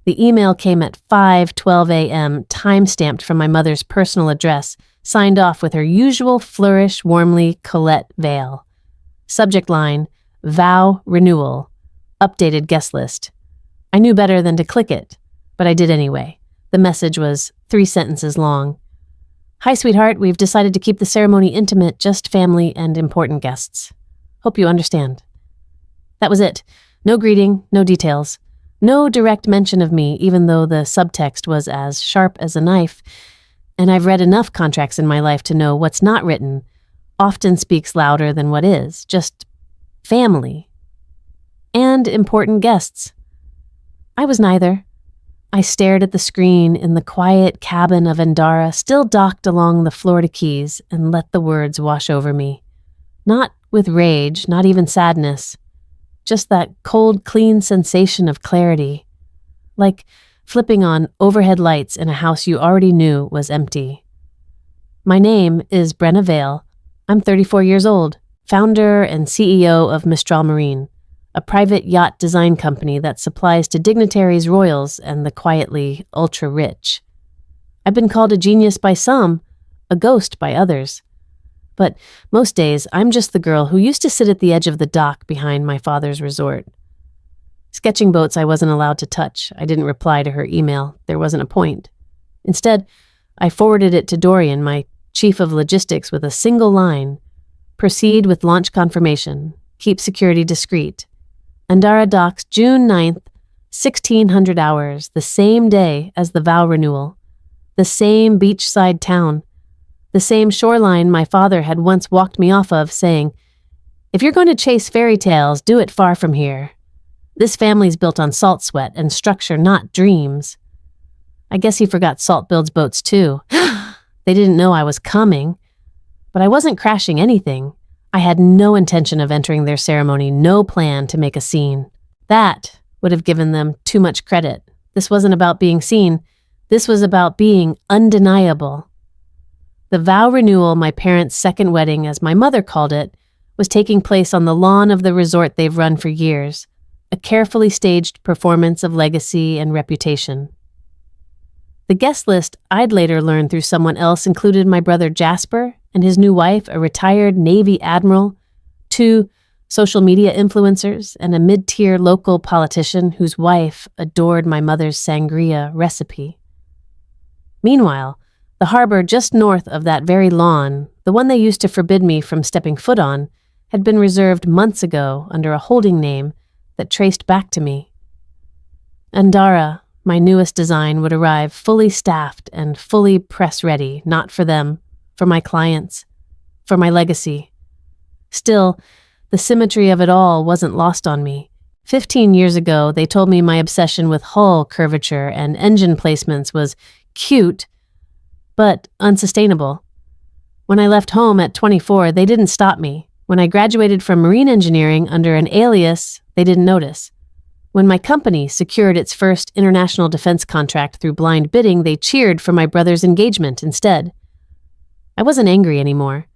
The email came at 5:12 a.m., time-stamped from my mother's personal address, signed off with her usual flourish, warmly, Colette Vale. Subject line, Vow Renewal, updated guest list. I knew better than to click it, but I did anyway. The message was 3 sentences long. Hi, sweetheart, we've decided to keep the ceremony intimate, just family and important guests. Hope you understand. That was it. No greeting, no details. No direct mention of me, even though the subtext was as sharp as a knife, and I've read enough contracts in my life to know what's not written often speaks louder than what is, just family. And important guests. I was neither. I stared at the screen in the quiet cabin of Andara, still docked along the Florida Keys, and let the words wash over me. Not with rage, not even sadness. Just that cold, clean sensation of clarity. Like flipping on overhead lights in a house you already knew was empty. My name is Brenna Vale. I'm 34 years old, founder and CEO of Mistral Marine, a private yacht design company that supplies to dignitaries, royals, and the quietly ultra-rich. I've been called a genius by some, a ghost by others. But most days, I'm just the girl who used to sit at the edge of the dock behind my father's resort. Sketching boats I wasn't allowed to touch. I didn't reply to her email. There wasn't a point. Instead, I forwarded it to Dorian, my chief of logistics, with a single line. Proceed with launch confirmation. Keep security discreet. Andara docks June 9th, 1600 hours, the same day as the Vow Renewal. The same beachside town. The same shoreline my father had once walked me off of, saying, "If you're going to chase fairy tales, do it far from here. This family's built on salt sweat and structure, not dreams." I guess he forgot Salt builds boats too. They didn't know I was coming. But I wasn't crashing anything. I had no intention of entering their ceremony, no plan to make a scene. That would have given them too much credit. This wasn't about being seen. This was about being undeniable. The Vow Renewal, my parents' second wedding, as my mother called it, was taking place on the lawn of the resort they've run for years, a carefully staged performance of legacy and reputation. The guest list I'd later learn through someone else included my brother Jasper and his new wife, a retired Navy admiral, 2 social media influencers, and a mid-tier local politician whose wife adored my mother's sangria recipe. Meanwhile, the harbor just north of that very lawn, the one they used to forbid me from stepping foot on, had been reserved months ago under a holding name that traced back to me. Andara, my newest design, would arrive fully staffed and fully press-ready, not for them, for my clients, for my legacy. Still, the symmetry of it all wasn't lost on me. 15 years ago, they told me my obsession with hull curvature and engine placements was cute, but unsustainable. When I left home at 24, they didn't stop me. When I graduated from marine engineering under an alias, they didn't notice. When my company secured its first international defense contract through blind bidding, they cheered for my brother's engagement instead. I wasn't angry anymore.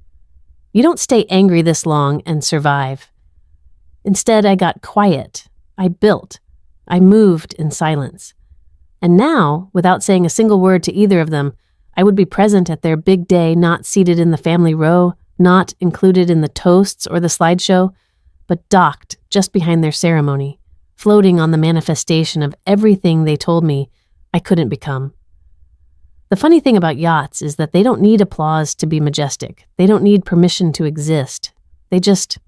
You don't stay angry this long and survive. Instead, I got quiet. I built. I moved in silence. And now, without saying a single word to either of them, I would be present at their big day, not seated in the family row, not included in the toasts or the slideshow, but docked just behind their ceremony, floating on the manifestation of everything they told me I couldn't become. The funny thing about yachts is that they don't need applause to be majestic. They don't need permission to exist. They just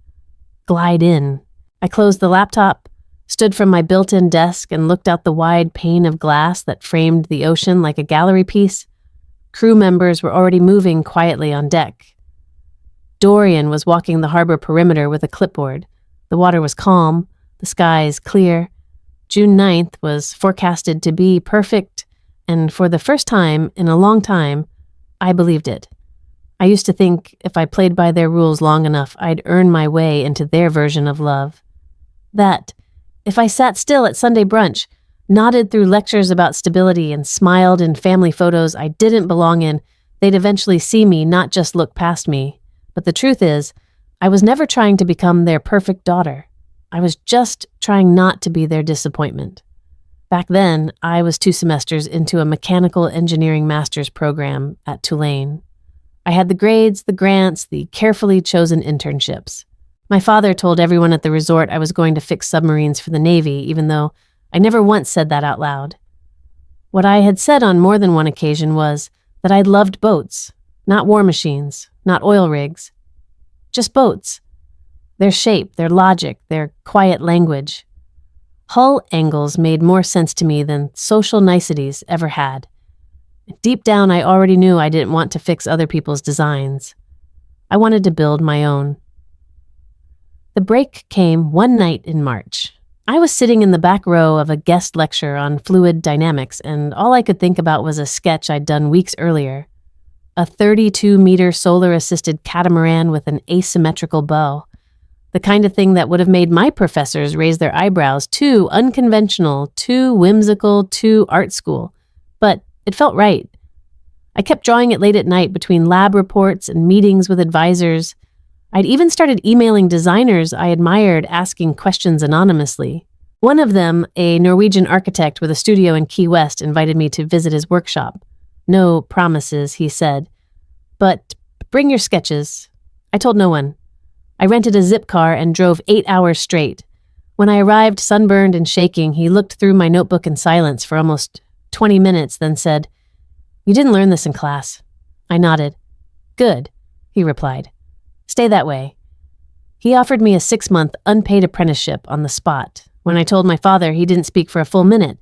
glide in. I closed the laptop, stood from my built-in desk, and looked out the wide pane of glass that framed the ocean like a gallery piece. Crew members were already moving quietly on deck. Dorian was walking the harbor perimeter with a clipboard. The water was calm, the skies clear. June 9th was forecasted to be perfect, and for the first time in a long time, I believed it. I used to think if I played by their rules long enough, I'd earn my way into their version of love. That, if I sat still at Sunday brunch, nodded through lectures about stability, and smiled in family photos I didn't belong in, they'd eventually see me, not just look past me. But the truth is, I was never trying to become their perfect daughter. I was just trying not to be their disappointment. Back then, I was 2 semesters into a mechanical engineering master's program at Tulane. I had the grades, the grants, the carefully chosen internships. My father told everyone at the resort I was going to fix submarines for the Navy, even though I never once said that out loud. What I had said on more than one occasion was that I loved boats, not war machines, not oil rigs. Just boats. Their shape, their logic, their quiet language. Hull angles made more sense to me than social niceties ever had. Deep down, I already knew I didn't want to fix other people's designs. I wanted to build my own. The break came one night in March. I was sitting in the back row of a guest lecture on fluid dynamics, and all I could think about was a sketch I'd done weeks earlier. A 32-meter solar-assisted catamaran with an asymmetrical bow. The kind of thing that would have made my professors raise their eyebrows. Too unconventional, too whimsical, too art school. But it felt right. I kept drawing it late at night between lab reports and meetings with advisors. I'd even started emailing designers I admired, asking questions anonymously. One of them, a Norwegian architect with a studio in Key West, invited me to visit his workshop. No promises, he said. But bring your sketches. I told no one. I rented a zip car and drove 8 hours straight. When I arrived sunburned and shaking, he looked through my notebook in silence for almost 20 minutes, then said, "You didn't learn this in class." I nodded. "Good," he replied. "Stay that way." He offered me a 6-month unpaid apprenticeship on the spot. When I told my father, he didn't speak for a full minute.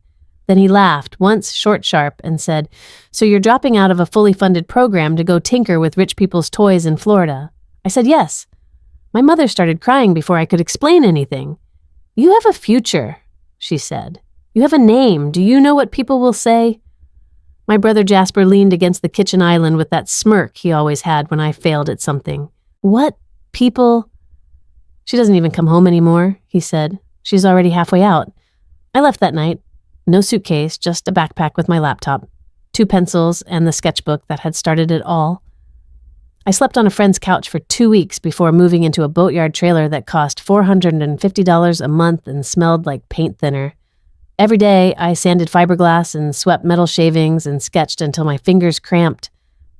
Then he laughed, once short-sharp, and said, "So you're dropping out of a fully funded program to go tinker with rich people's toys in Florida?" I said yes. My mother started crying before I could explain anything. "You have a future," she said. "You have a name. Do you know what people will say?" My brother Jasper leaned against the kitchen island with that smirk he always had when I failed at something. "What people?" "She doesn't even come home anymore," he said. "She's already halfway out." I left that night. No suitcase, just a backpack with my laptop, 2 pencils, and the sketchbook that had started it all. I slept on a friend's couch for 2 weeks before moving into a boatyard trailer that cost $450 a month and smelled like paint thinner. Every day, I sanded fiberglass and swept metal shavings and sketched until my fingers cramped.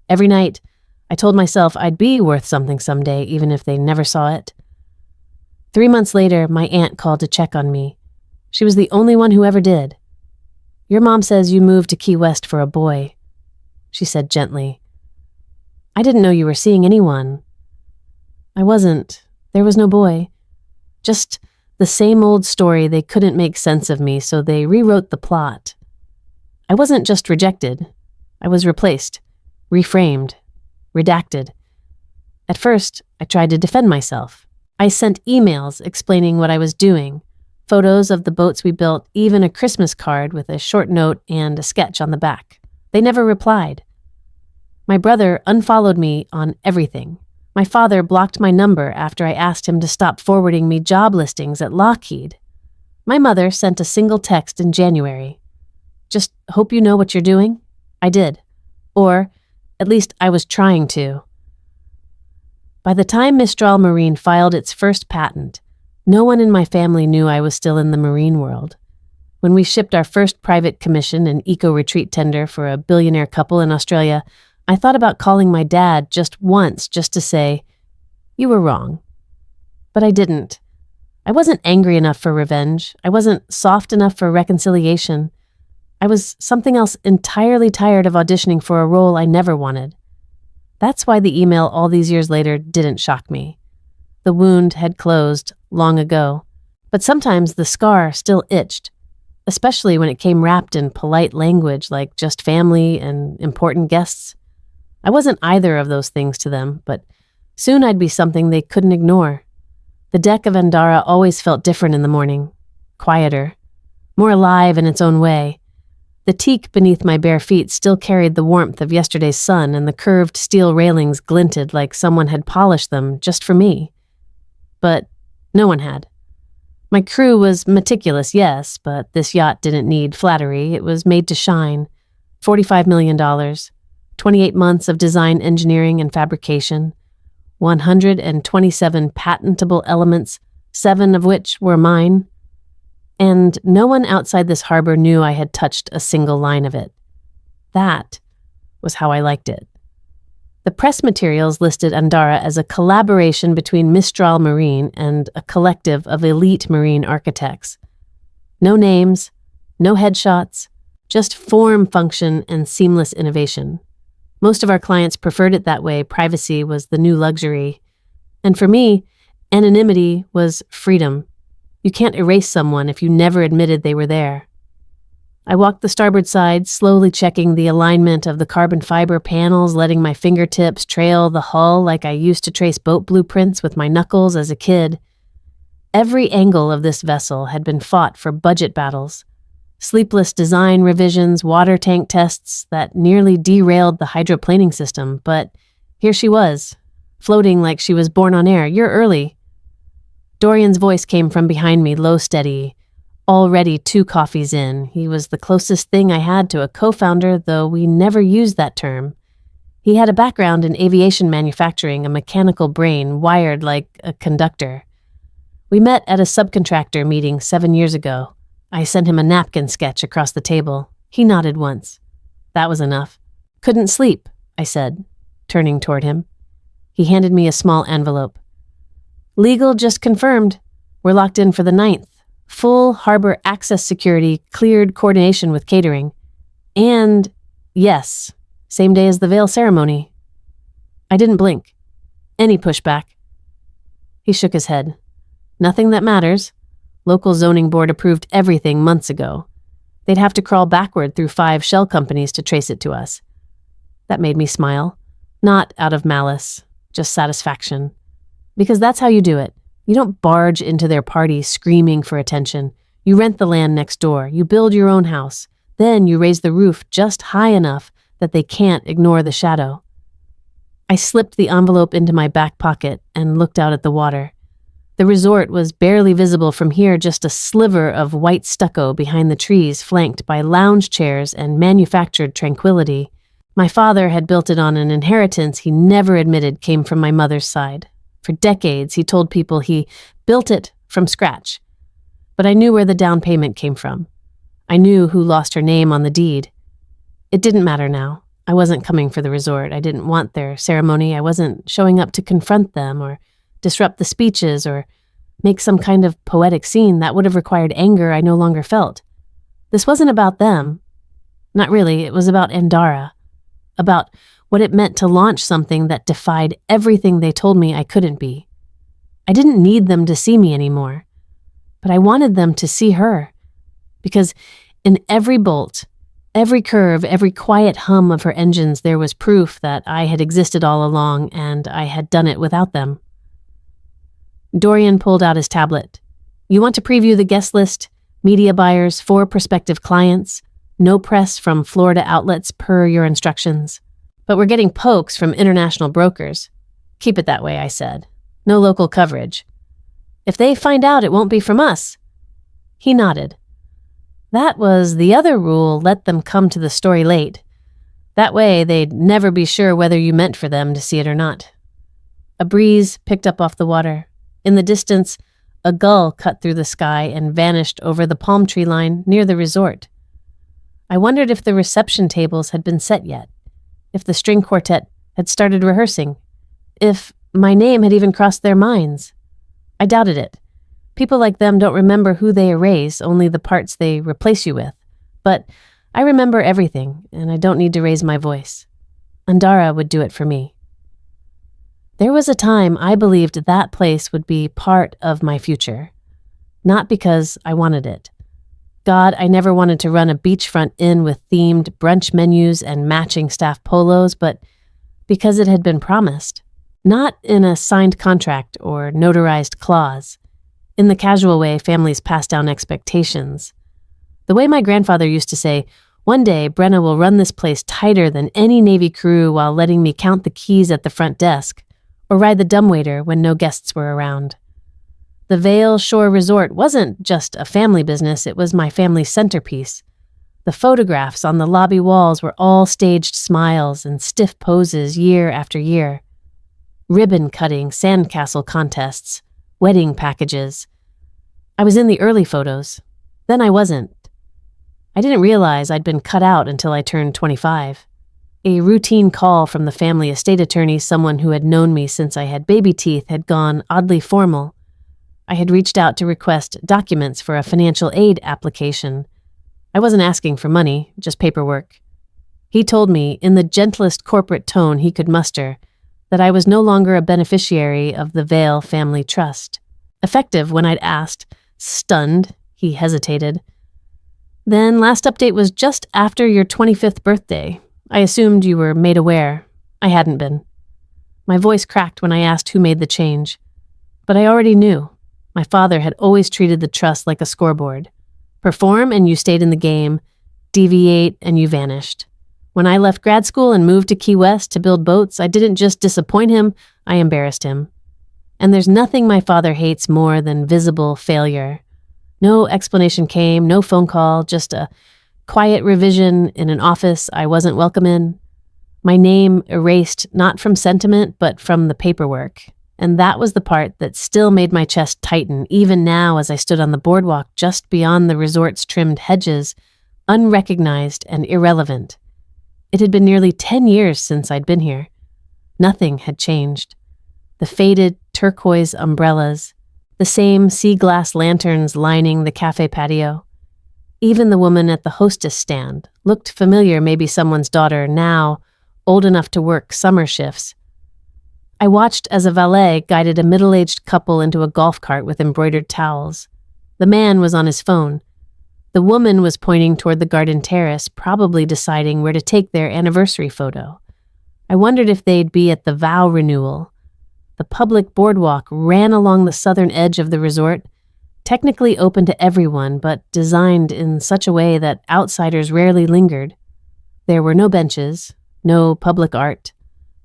Every night, I told myself I'd be worth something someday, even if they never saw it. 3 months later, my aunt called to check on me. She was the only one who ever did. "Your mom says you moved to Key West for a boy," she said gently. "I didn't know you were seeing anyone." I wasn't. There was no boy. Just the same old story. They couldn't make sense of me, so they rewrote the plot. I wasn't just rejected. I was replaced, reframed, redacted. At first, I tried to defend myself. I sent emails explaining what I was doing, photos of the boats we built, even a Christmas card with a short note and a sketch on the back. They never replied. My brother unfollowed me on everything. My father blocked my number after I asked him to stop forwarding me job listings at Lockheed. My mother sent a single text in January. "Just hope you know what you're doing." I did. Or, at least I was trying to. By the time Mistral Marine filed its first patent, no one in my family knew I was still in the marine world. When we shipped our first private commission and eco-retreat tender for a billionaire couple in Australia, I thought about calling my dad just once just to say, "You were wrong." But I didn't. I wasn't angry enough for revenge. I wasn't soft enough for reconciliation. I was something else entirely tired of auditioning for a role I never wanted. That's why the email all these years later didn't shock me. The wound had closed long ago. But sometimes the scar still itched, especially when it came wrapped in polite language like just family and important guests. I wasn't either of those things to them, but soon I'd be something they couldn't ignore. The deck of Andara always felt different in the morning, quieter, more alive in its own way. The teak beneath my bare feet still carried the warmth of yesterday's sun, and the curved steel railings glinted like someone had polished them just for me. But no one had. My crew was meticulous, yes, but this yacht didn't need flattery. It was made to shine. $45 million. 28 months of design engineering and fabrication, 127 patentable elements, 7 of which were mine. and no one outside this harbor knew I had touched a single line of it. That was how I liked it. The press materials listed Andara as a collaboration between Mistral Marine and a collective of elite marine architects. No names, no headshots, just form, function, and seamless innovation. Most of our clients preferred it that way. Privacy was the new luxury. And for me, anonymity was freedom. You can't erase someone if you never admitted they were there. I walked the starboard side, slowly checking the alignment of the carbon fiber panels, letting my fingertips trail the hull like I used to trace boat blueprints with my knuckles as a kid. Every angle of this vessel had been fought for budget battles. Sleepless design revisions, water tank tests that nearly derailed the hydroplaning system, but here she was, floating like she was born on air. "You're early." Dorian's voice came from behind me, low, steady. Already 2 coffees in, he was the closest thing I had to a co-founder, though we never used that term. He had a background in aviation manufacturing, a mechanical brain wired like a conductor. We met at a subcontractor meeting 7 years ago. I sent him a napkin sketch across the table. He nodded once. That was enough. "Couldn't sleep," I said, turning toward him. He handed me a small envelope. "Legal just confirmed. We're locked in for the 9th. Full harbor access security, cleared coordination with catering. And, yes, same day as the veil ceremony." I didn't blink. "Any pushback?" He shook his head. "Nothing that matters. Local zoning board approved everything months ago. They'd have to crawl backward through 5 shell companies to trace it to us." That made me smile. Not out of malice, just satisfaction. Because that's how you do it. You don't barge into their party screaming for attention. You rent the land next door. You build your own house. Then you raise the roof just high enough that they can't ignore the shadow. I slipped the envelope into my back pocket and looked out at the water. The resort was barely visible from here, just a sliver of white stucco behind the trees, flanked by lounge chairs and manufactured tranquility. My father had built it on an inheritance he never admitted came from my mother's side. For decades, he told people he built it from scratch. But I knew where the down payment came from. I knew who lost her name on the deed. It didn't matter now. I wasn't coming for the resort. I didn't want their ceremony. I wasn't showing up to confront them or disrupt the speeches or make some kind of poetic scene that would have required anger I no longer felt. This wasn't about them. Not really. It was about Andara. About what it meant to launch something that defied everything they told me I couldn't be. I didn't need them to see me anymore, but I wanted them to see her. Because in every bolt, every curve, every quiet hum of her engines, there was proof that I had existed all along and I had done it without them. Dorian pulled out his tablet. "You want to preview the guest list? Media buyers, 4 prospective clients, no press from Florida outlets per your instructions. But we're getting pokes from international brokers." "Keep it that way," I said. "No local coverage." "If they find out, it won't be from us." He nodded. That was the other rule, let them come to the story late. That way, they'd never be sure whether you meant for them to see it or not. A breeze picked up off the water. In the distance, a gull cut through the sky and vanished over the palm tree line near the resort. I wondered if the reception tables had been set yet, if the string quartet had started rehearsing, if my name had even crossed their minds. I doubted it. People like them don't remember who they erase, only the parts they replace you with. But I remember everything, and I don't need to raise my voice. Andara would do it for me. There was a time I believed that place would be part of my future. Not because I wanted it. God, I never wanted to run a beachfront inn with themed brunch menus and matching staff polos, but because it had been promised. Not in a signed contract or notarized clause. In the casual way families pass down expectations. The way my grandfather used to say, "One day Brenna will run this place tighter than any Navy crew while letting me count the keys at the front desk, or ride the dumbwaiter when no guests were around." The Vale Shore Resort wasn't just a family business, it was my family's centerpiece. The photographs on the lobby walls were all staged smiles and stiff poses year after year. Ribbon cutting, sandcastle contests, wedding packages. I was in the early photos. Then I wasn't. I didn't realize I'd been cut out until I turned 25. A routine call from the family estate attorney, someone who had known me since I had baby teeth, had gone oddly formal. I had reached out to request documents for a financial aid application. I wasn't asking for money, just paperwork. He told me, in the gentlest corporate tone he could muster, that I was no longer a beneficiary of the Vale family trust. Effective when I'd asked. Stunned, he hesitated. Then last update was just after your 25th birthday. I assumed you were made aware. I hadn't been. My voice cracked when I asked who made the change. But I already knew. My father had always treated the trust like a scoreboard. Perform and you stayed in the game. Deviate and you vanished. When I left grad school and moved to Key West to build boats, I didn't just disappoint him, I embarrassed him. And there's nothing my father hates more than visible failure. No explanation came, no phone call, just a quiet revision in an office I wasn't welcome in. My name erased not from sentiment, but from the paperwork. And that was the part that still made my chest tighten, even now as I stood on the boardwalk just beyond the resort's trimmed hedges, unrecognized and irrelevant. It had been nearly 10 years since I'd been here. Nothing had changed. The faded turquoise umbrellas, the same sea glass lanterns lining the cafe patio. Even the woman at the hostess stand looked familiar, maybe someone's daughter now, old enough to work summer shifts. I watched as a valet guided a middle-aged couple into a golf cart with embroidered towels. The man was on his phone. The woman was pointing toward the garden terrace, probably deciding where to take their anniversary photo. I wondered if they'd be at the Vow Renewal. The public boardwalk ran along the southern edge of the resort, technically open to everyone, but designed in such a way that outsiders rarely lingered. There were no benches, no public art,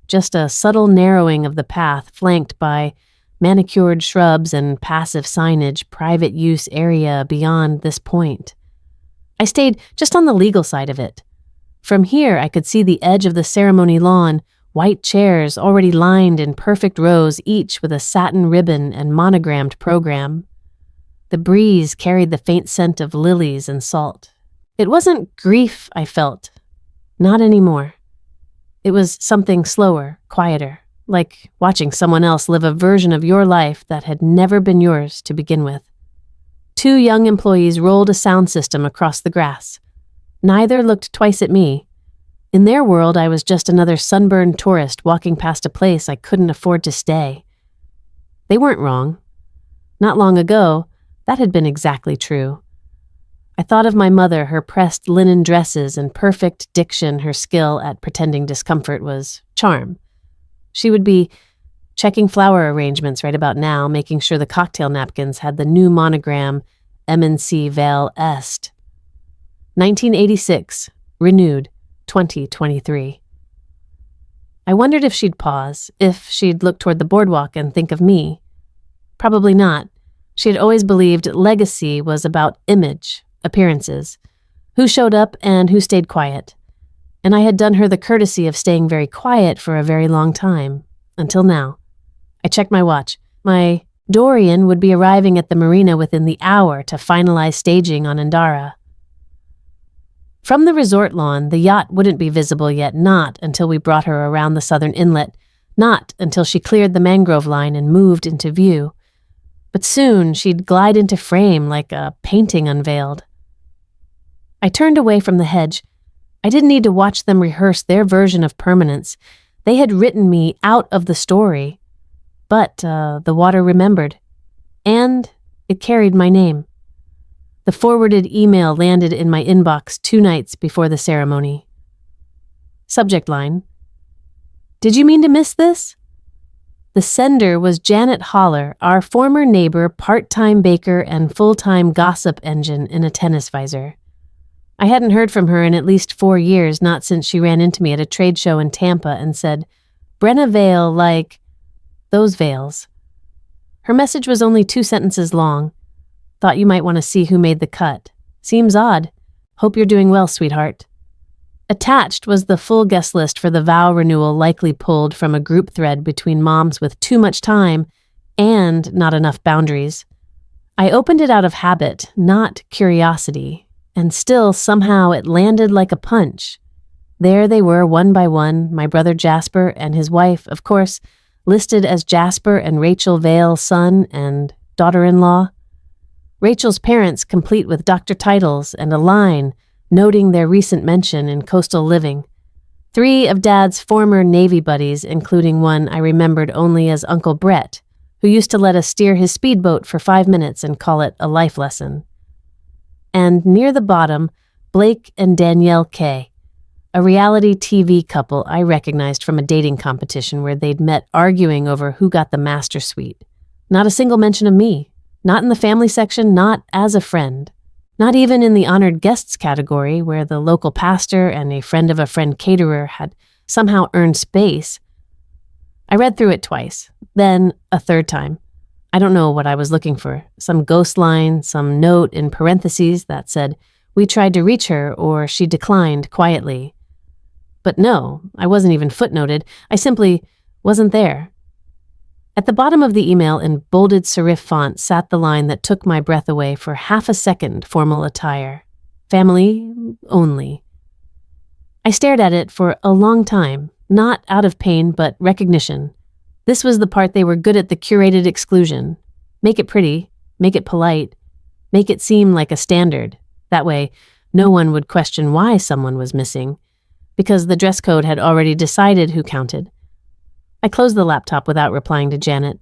just a subtle narrowing of the path flanked by manicured shrubs and passive signage, private use area beyond this point. I stayed just on the legal side of it. From here, I could see the edge of the ceremony lawn, white chairs already lined in perfect rows, each with a satin ribbon and monogrammed program. The breeze carried the faint scent of lilies and salt. It wasn't grief I felt. Not anymore. It was something slower, quieter, like watching someone else live a version of your life that had never been yours to begin with. 2 young employees rolled a sound system across the grass. Neither looked twice at me. In their world, I was just another sunburned tourist walking past a place I couldn't afford to stay. They weren't wrong. Not long ago, that had been exactly true. I thought of my mother, her pressed linen dresses and perfect diction. Her skill at pretending discomfort was charm. She would be checking flower arrangements right about now, making sure the cocktail napkins had the new monogram M&C Vale Est. 1986, renewed, 2023. I wondered if she'd pause, if she'd look toward the boardwalk and think of me. Probably not. She had always believed legacy was about image, appearances, who showed up and who stayed quiet. And I had done her the courtesy of staying very quiet for a very long time, until now. I checked my watch. My Dorian would be arriving at the marina within the hour to finalize staging on Andara. From the resort lawn, the yacht wouldn't be visible yet, not until we brought her around the southern inlet, not until she cleared the mangrove line and moved into view. But soon she'd glide into frame like a painting unveiled. I turned away from the hedge. I didn't need to watch them rehearse their version of permanence. They had written me out of the story. But the water remembered. And it carried my name. The forwarded email landed in my inbox 2 nights before the ceremony. Subject line: Did you mean to miss this? The sender was Janet Holler, our former neighbor, part-time baker and full-time gossip engine in a tennis visor. I hadn't heard from her in at least 4 years, not since she ran into me at a trade show in Tampa and said, "Brenna Vale like those veils." Her message was only 2 sentences long. Thought you might want to see who made the cut. Seems odd. Hope you're doing well, sweetheart. Attached was the full guest list for the Vow Renewal, likely pulled from a group thread between moms with too much time and not enough boundaries. I opened it out of habit, not curiosity, and still somehow it landed like a punch. There they were, one by one, my brother Jasper and his wife, of course, listed as Jasper and Rachel Vale's son and daughter-in-law. Rachel's parents complete with doctor titles and a line noting their recent mention in coastal living. 3 of Dad's former Navy buddies, including one I remembered only as Uncle Brett, who used to let us steer his speedboat for 5 minutes and call it a life lesson. And near the bottom, Blake and Danielle Kay, a reality TV couple I recognized from a dating competition where they'd met arguing over who got the master suite. Not a single mention of me. Not in the family section, not as a friend. Not even in the honored guests category where the local pastor and a friend of a friend caterer had somehow earned space. I read through it twice, then a third time. I don't know what I was looking for. Some ghost line, some note in parentheses that said, "We tried to reach her," or "She declined quietly." But no, I wasn't even footnoted. I simply wasn't there. At the bottom of the email in bolded serif font sat the line that took my breath away for half a second. Formal attire. Family only. I stared at it for a long time, not out of pain but recognition. This was the part they were good at, the curated exclusion. Make it pretty, make it polite, make it seem like a standard. That way, no one would question why someone was missing, because the dress code had already decided who counted. I closed the laptop without replying to Janet.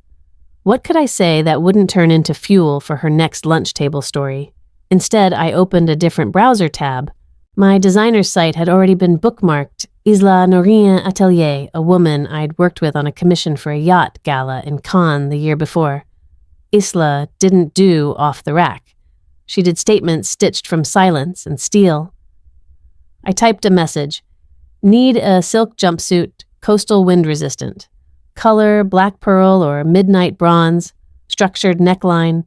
What could I say that wouldn't turn into fuel for her next lunch table story? Instead, I opened a different browser tab. My designer's site had already been bookmarked. Isla Norien Atelier, a woman I'd worked with on a commission for a yacht gala in Cannes the year before. Isla didn't do off the rack. She did statements stitched from silence and steel. I typed a message. Need a silk jumpsuit, coastal wind resistant. Color, black pearl or midnight bronze. Structured neckline.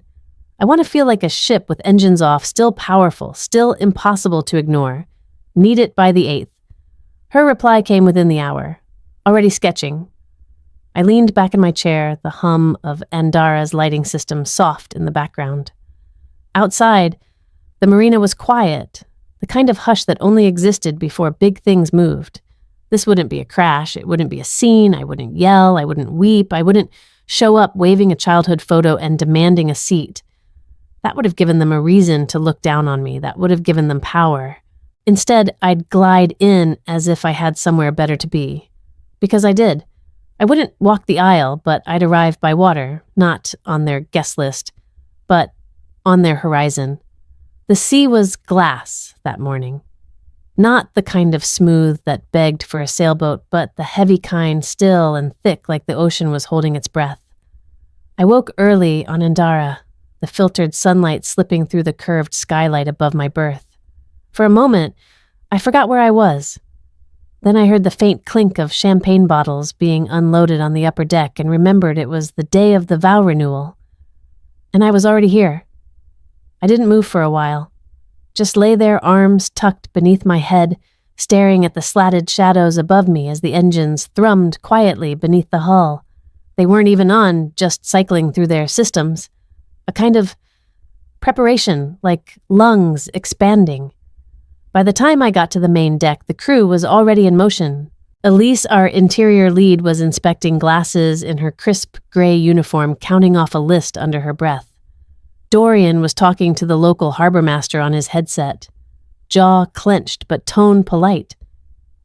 I want to feel like a ship with engines off, still powerful, still impossible to ignore. Need it by the 8th. Her reply came within the hour. Already sketching. I leaned back in my chair, the hum of Andara's lighting system soft in the background. Outside, the marina was quiet, the kind of hush that only existed before big things moved. This wouldn't be a crash, it wouldn't be a scene, I wouldn't yell, I wouldn't weep, I wouldn't show up waving a childhood photo and demanding a seat. That would have given them a reason to look down on me, that would have given them power. Instead, I'd glide in as if I had somewhere better to be. Because I did. I wouldn't walk the aisle, but I'd arrive by water, not on their guest list, but on their horizon. The sea was glass that morning. Not the kind of smooth that begged for a sailboat, but the heavy kind, still and thick like the ocean was holding its breath. I woke early on Andara, the filtered sunlight slipping through the curved skylight above my berth. For a moment, I forgot where I was. Then I heard the faint clink of champagne bottles being unloaded on the upper deck and remembered it was the day of the Vow Renewal. And I was already here. I didn't move for a while. Just lay there, arms tucked beneath my head, staring at the slatted shadows above me as the engines thrummed quietly beneath the hull. They weren't even on, just cycling through their systems. A kind of preparation, like lungs expanding. By the time I got to the main deck, the crew was already in motion. Elise, our interior lead, was inspecting glasses in her crisp gray uniform, counting off a list under her breath. Dorian was talking to the local harbor master on his headset. Jaw clenched, but tone polite.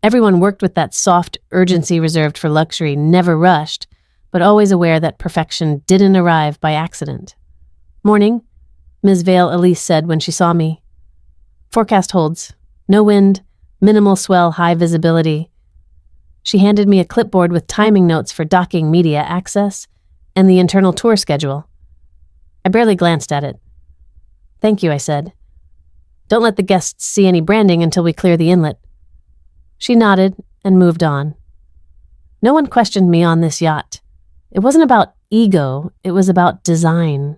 Everyone worked with that soft urgency reserved for luxury, never rushed, but always aware that perfection didn't arrive by accident. "Morning," Ms. Vale Elise said when she saw me. "Forecast holds. No wind, minimal swell, high visibility." She handed me a clipboard with timing notes for docking media access and the internal tour schedule. I barely glanced at it. "Thank you," I said. "Don't let the guests see any branding until we clear the inlet." She nodded and moved on. No one questioned me on this yacht. It wasn't about ego, it was about design.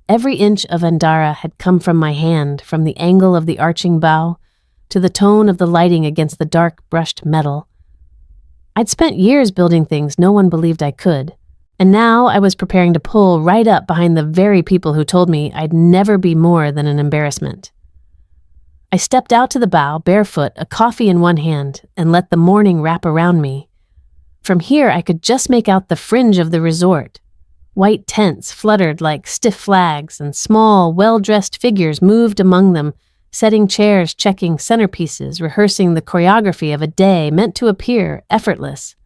Every inch of Andara had come from my hand, from the angle of the arching bow to the tone of the lighting against the dark brushed metal. I'd spent years building things no one believed I could. And now I was preparing to pull right up behind the very people who told me I'd never be more than an embarrassment. I stepped out to the bow, barefoot, a coffee in one hand, and let the morning wrap around me. From here, I could just make out the fringe of the resort. White tents fluttered like stiff flags, and small, well-dressed figures moved among them, setting chairs, checking centerpieces, rehearsing the choreography of a day meant to appear effortless.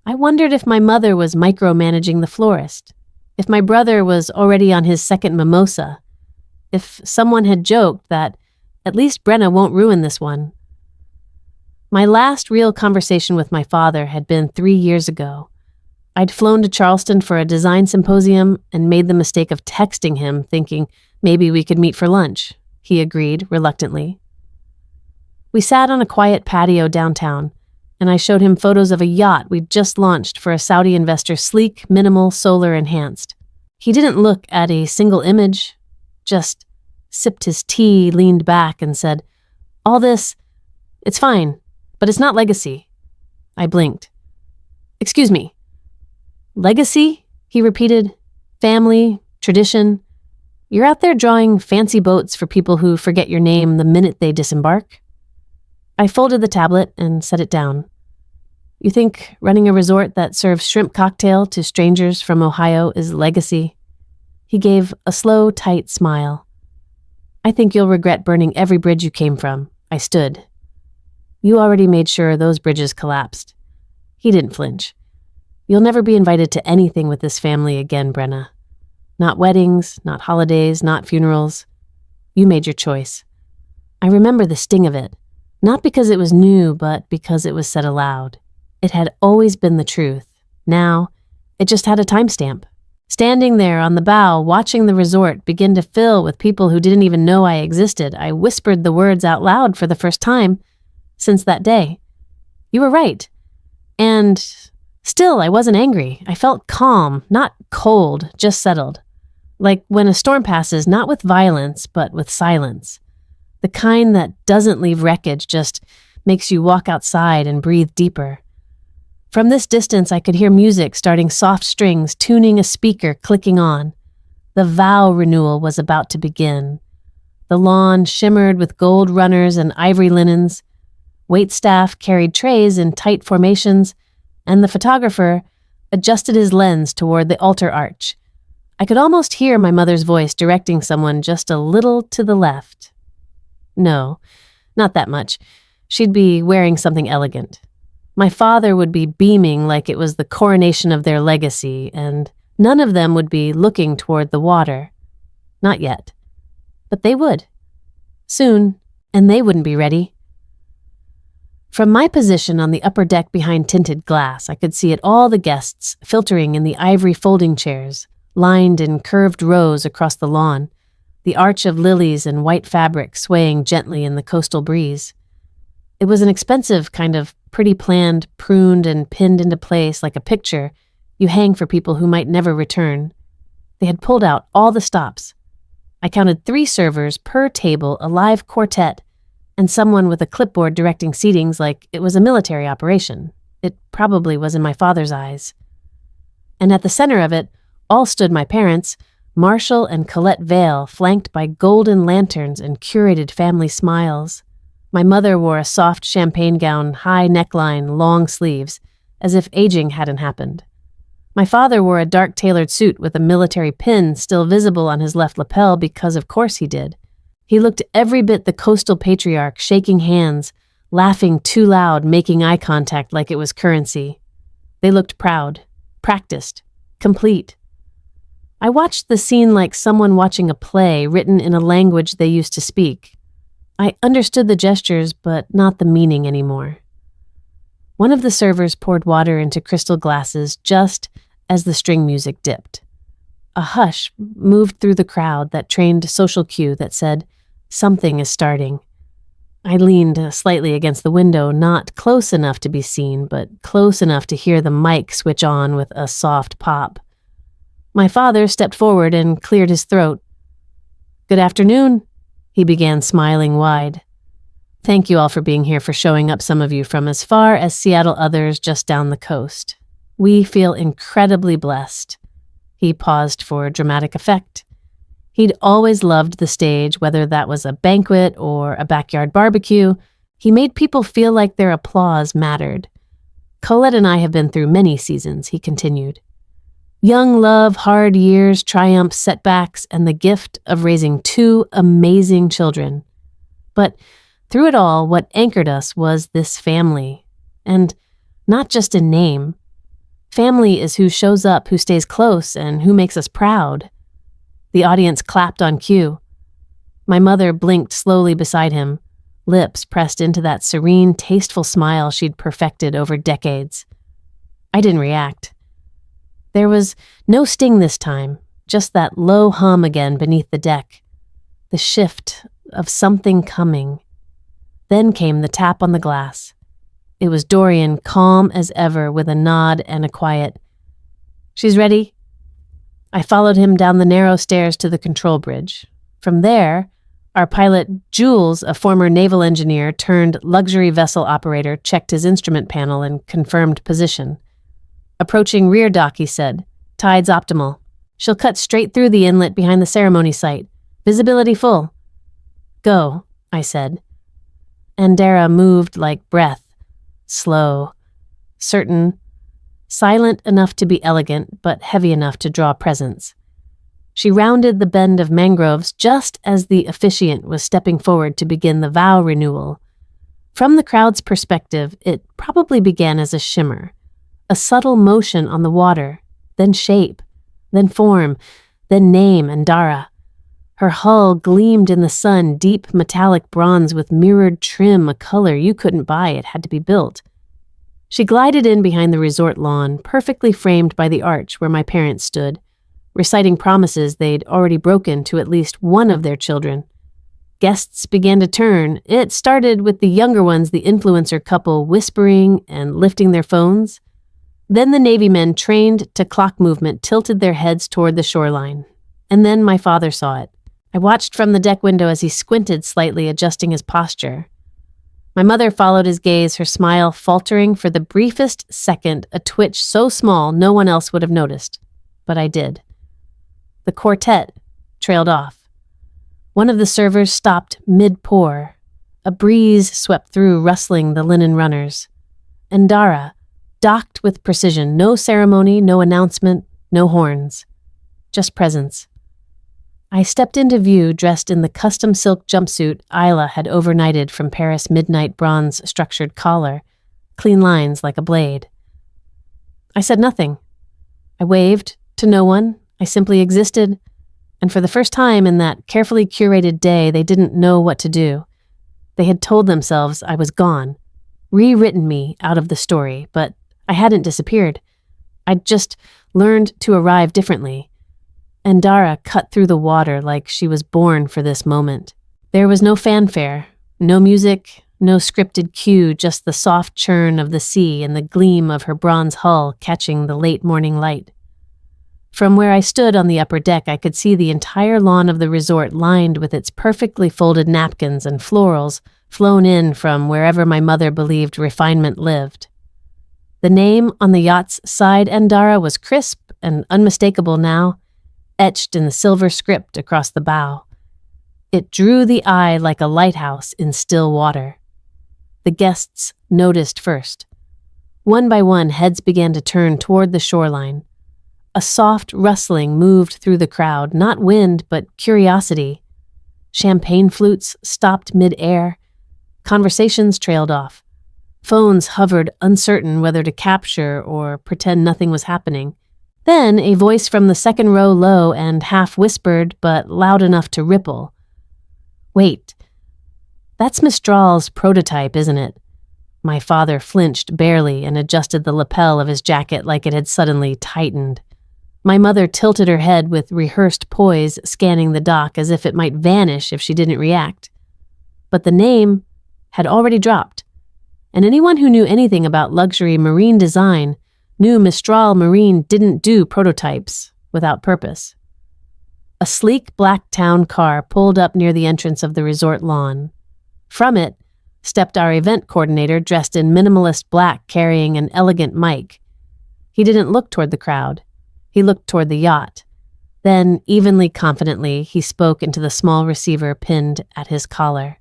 I wondered if my mother was micromanaging the florist, if my brother was already on his second mimosa, if someone had joked that at least Brenna won't ruin this one. My last real conversation with my father had been 3 years ago. I'd flown to Charleston for a design symposium and made the mistake of texting him, thinking maybe we could meet for lunch. He agreed, reluctantly. We sat on a quiet patio downtown, and I showed him photos of a yacht we'd just launched for a Saudi investor, sleek, minimal, solar enhanced. He didn't look at a single image, just sipped his tea, leaned back, and said, "All this, it's fine, but it's not legacy." I blinked. "Excuse me." "Legacy?" he repeated. "Family, tradition. You're out there drawing fancy boats for people who forget your name the minute they disembark?" I folded the tablet and set it down. "You think running a resort that serves shrimp cocktail to strangers from Ohio is legacy?" He gave a slow, tight smile. "I think you'll regret burning every bridge you came from." I stood. "You already made sure those bridges collapsed." He didn't flinch. "You'll never be invited to anything with this family again, Brenna. Not weddings, not holidays, not funerals. You made your choice." I remember the sting of it, not because it was new, but because it was said aloud. It had always been the truth. Now, it just had a timestamp. Standing there on the bow, watching the resort begin to fill with people who didn't even know I existed, I whispered the words out loud for the first time since that day. You were right. And still, I wasn't angry. I felt calm, not cold, just settled. Like when a storm passes, not with violence, but with silence. The kind that doesn't leave wreckage, just makes you walk outside and breathe deeper. From this distance, I could hear music starting soft strings, tuning a speaker, clicking on. The Vow Renewal was about to begin. The lawn shimmered with gold runners and ivory linens. Waitstaff carried trays in tight formations, and the photographer adjusted his lens toward the altar arch. I could almost hear my mother's voice directing someone just a little to the left. No, not that much. She'd be wearing something elegant. My father would be beaming like it was the coronation of their legacy, and none of them would be looking toward the water. Not yet. But they would. Soon, and they wouldn't be ready. From my position on the upper deck behind tinted glass, I could see it all the guests filtering in the ivory folding chairs, lined in curved rows across the lawn, the arch of lilies and white fabric swaying gently in the coastal breeze. It was an expensive kind of pretty planned, pruned and pinned into place like a picture you hang for people who might never return. They had pulled out all the stops. I counted 3 servers per table, a live quartet, and someone with a clipboard directing seatings like it was a military operation. It probably was in my father's eyes. And at the center of it, all stood my parents, Marshall and Colette Vale, flanked by golden lanterns and curated family smiles. My mother wore a soft champagne gown, high neckline, long sleeves, as if aging hadn't happened. My father wore a dark tailored suit with a military pin still visible on his left lapel because of course he did. He looked every bit the coastal patriarch, shaking hands, laughing too loud, making eye contact like it was currency. They looked proud, practiced, complete. I watched the scene like someone watching a play written in a language they used to speak. I understood the gestures, but not the meaning anymore. One of the servers poured water into crystal glasses just as the string music dipped. A hush moved through the crowd, that trained social cue that said, "Something is starting." I leaned slightly against the window, not close enough to be seen, but close enough to hear the mic switch on with a soft pop. My father stepped forward and cleared his throat. "Good afternoon," he began, smiling wide. "Thank you all for being here, for showing up, some of you from as far as Seattle, others just down the coast. We feel incredibly blessed." He paused for dramatic effect. He'd always loved the stage, whether that was a banquet or a backyard barbecue. He made people feel like their applause mattered. "Colette and I have been through many seasons," he continued. "Young love, hard years, triumphs, setbacks, and the gift of raising 2 amazing children. But through it all, what anchored us was this family. And not just a name. Family is who shows up, who stays close, and who makes us proud." The audience clapped on cue. My mother blinked slowly beside him, lips pressed into that serene, tasteful smile she'd perfected over decades. I didn't react. There was no sting this time, just that low hum again beneath the deck. The shift of something coming. Then came the tap on the glass. It was Dorian, calm as ever, with a nod and a quiet, "She's ready." I followed him down the narrow stairs to the control bridge. From there, our pilot, Jules, a former naval engineer turned luxury vessel operator, checked his instrument panel and confirmed position. "Approaching rear dock," he said. "Tide's optimal. She'll cut straight through the inlet behind the ceremony site. Visibility full." "Go," I said. Andara moved like breath. Slow, certain, silent enough to be elegant, but heavy enough to draw presence. She rounded the bend of mangroves just as the officiant was stepping forward to begin the vow renewal. From the crowd's perspective, it probably began as a shimmer, a subtle motion on the water, then shape, then form, then name Andara. Her hull gleamed in the sun, deep metallic bronze with mirrored trim, a color you couldn't buy, it had to be built. She glided in behind the resort lawn, perfectly framed by the arch where my parents stood, reciting promises they'd already broken to at least one of their children. Guests began to turn. It started with the younger ones, the influencer couple, whispering and lifting their phones. Then the Navy men, trained to clock movement, tilted their heads toward the shoreline. And then my father saw it. I watched from the deck window as he squinted slightly, adjusting his posture. My mother followed his gaze, her smile faltering for the briefest second, a twitch so small no one else would have noticed. But I did. The quartet trailed off. One of the servers stopped mid-pour. A breeze swept through, rustling the linen runners. Andara docked with precision, no ceremony, no announcement, no horns. Just presence. I stepped into view dressed in the custom silk jumpsuit Isla had overnighted from Paris midnight bronze structured collar, clean lines like a blade. I said nothing. I waved to no one. I simply existed, and for the first time in that carefully curated day, they didn't know what to do. They had told themselves I was gone, rewritten me out of the story, but I hadn't disappeared. I'd just learned to arrive differently. Andara cut through the water like she was born for this moment. There was no fanfare, no music, no scripted cue, just the soft churn of the sea and the gleam of her bronze hull catching the late morning light. From where I stood on the upper deck, I could see the entire lawn of the resort lined with its perfectly folded napkins and florals flown in from wherever my mother believed refinement lived. The name on the yacht's side, Andara, was crisp and unmistakable now, etched in the silver script across the bow. It drew the eye like a lighthouse in still water. The guests noticed first. One by one, heads began to turn toward the shoreline. A soft rustling moved through the crowd, not wind, but curiosity. Champagne flutes stopped mid-air. Conversations trailed off. Phones hovered, uncertain whether to capture or pretend nothing was happening. Then a voice from the second row, low and half-whispered, but loud enough to ripple. "Wait, that's Mistral's prototype, isn't it?" My father flinched barely and adjusted the lapel of his jacket like it had suddenly tightened. My mother tilted her head with rehearsed poise, scanning the dock as if it might vanish if she didn't react. But the name had already dropped, and anyone who knew anything about luxury marine design knew Mistral Marine didn't do prototypes without purpose. A sleek black town car pulled up near the entrance of the resort lawn. From it stepped our event coordinator dressed in minimalist black, carrying an elegant mic. He didn't look toward the crowd. He looked toward the yacht. Then, evenly confidently, he spoke into the small receiver pinned at his collar.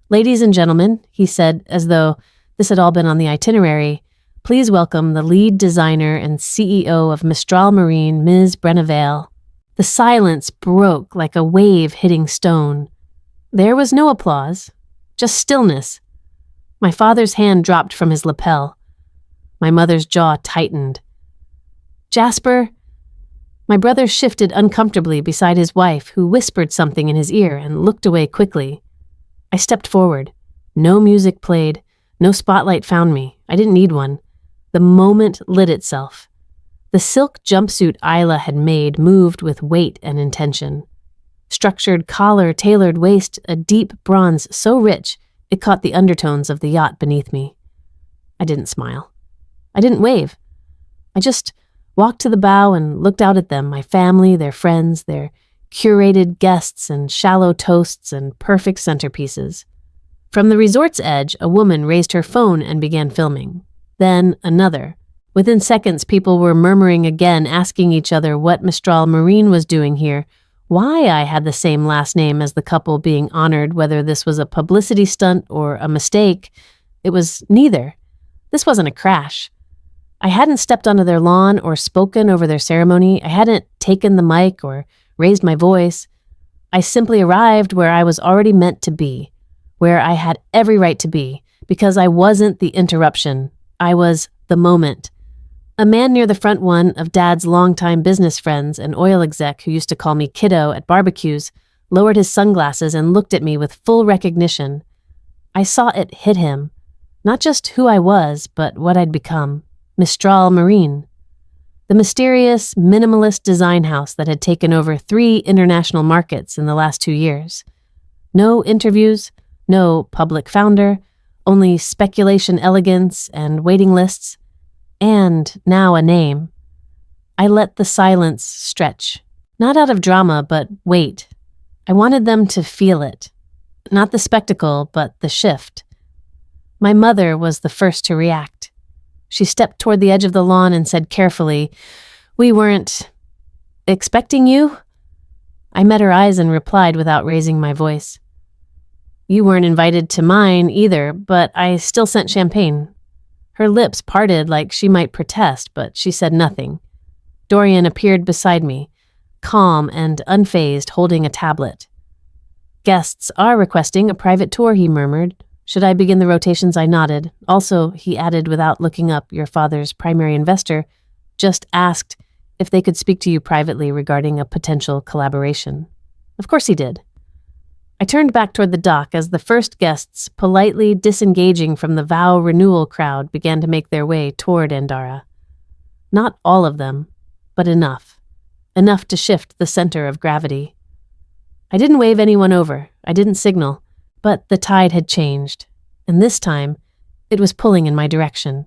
"Ladies and gentlemen," he said, as though this had all been on the itinerary, "please welcome the lead designer and CEO of Mistral Marine, Ms. Brenna Vale." The silence broke like a wave hitting stone. There was no applause, just stillness. My father's hand dropped from his lapel. My mother's jaw tightened. "Jasper?" My brother shifted uncomfortably beside his wife, who whispered something in his ear and looked away quickly. I stepped forward. No music played. No spotlight found me. I didn't need one. The moment lit itself. The silk jumpsuit Isla had made moved with weight and intention. Structured collar, tailored waist, a deep bronze so rich it caught the undertones of the yacht beneath me. I didn't smile. I didn't wave. I just walked to the bow and looked out at them, my family, their friends, their curated guests and shallow toasts and perfect centerpieces. From the resort's edge, a woman raised her phone and began filming. Then another. Within seconds, people were murmuring again, asking each other what Mistral Marine was doing here, why I had the same last name as the couple being honored, whether this was a publicity stunt or a mistake. It was neither. This wasn't a crash. I hadn't stepped onto their lawn or spoken over their ceremony. I hadn't taken the mic or raised my voice. I simply arrived where I was already meant to be, where I had every right to be, because I wasn't the interruption. I was the moment. A man near the front, one of Dad's longtime business friends, an oil exec who used to call me kiddo at barbecues, lowered his sunglasses and looked at me with full recognition. I saw it hit him. Not just who I was, but what I'd become. Mistral Marine. The mysterious, minimalist design house that had taken over 3 international markets in the last 2 years. No interviews, no public founder, only speculation elegance and waiting lists. And now a name. I let the silence stretch. Not out of drama, but wait. I wanted them to feel it. Not the spectacle, but the shift. My mother was the first to react. She stepped toward the edge of the lawn and said carefully, "We weren't expecting you?" I met her eyes and replied without raising my voice. "You weren't invited to mine either, but I still sent champagne." Her lips parted like she might protest, but she said nothing. Dorian appeared beside me, calm and unfazed, holding a tablet. "Guests are requesting a private tour," he murmured. "Should I begin the rotations?" I nodded. "Also," he added without looking up, "your father's primary investor just asked if they could speak to you privately regarding a potential collaboration." Of course he did. I turned back toward the dock as the first guests, politely disengaging from the Vow Renewal crowd, began to make their way toward Andara. Not all of them, but enough. Enough to shift the center of gravity. I didn't wave anyone over. I didn't signal. But the tide had changed, and this time, it was pulling in my direction.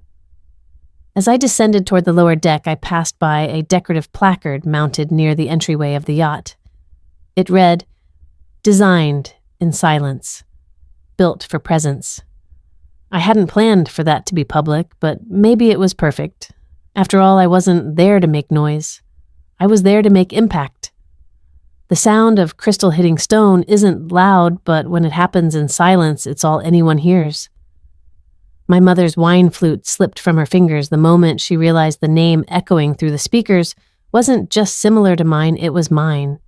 As I descended toward the lower deck, I passed by a decorative placard mounted near the entryway of the yacht. It read, "Designed in silence. Built for presence." I hadn't planned for that to be public, but maybe it was perfect. After all, I wasn't there to make noise. I was there to make impact. The sound of crystal hitting stone isn't loud, but when it happens in silence, it's all anyone hears. My mother's wine flute slipped from her fingers the moment she realized the name echoing through the speakers wasn't just similar to mine, it was mine.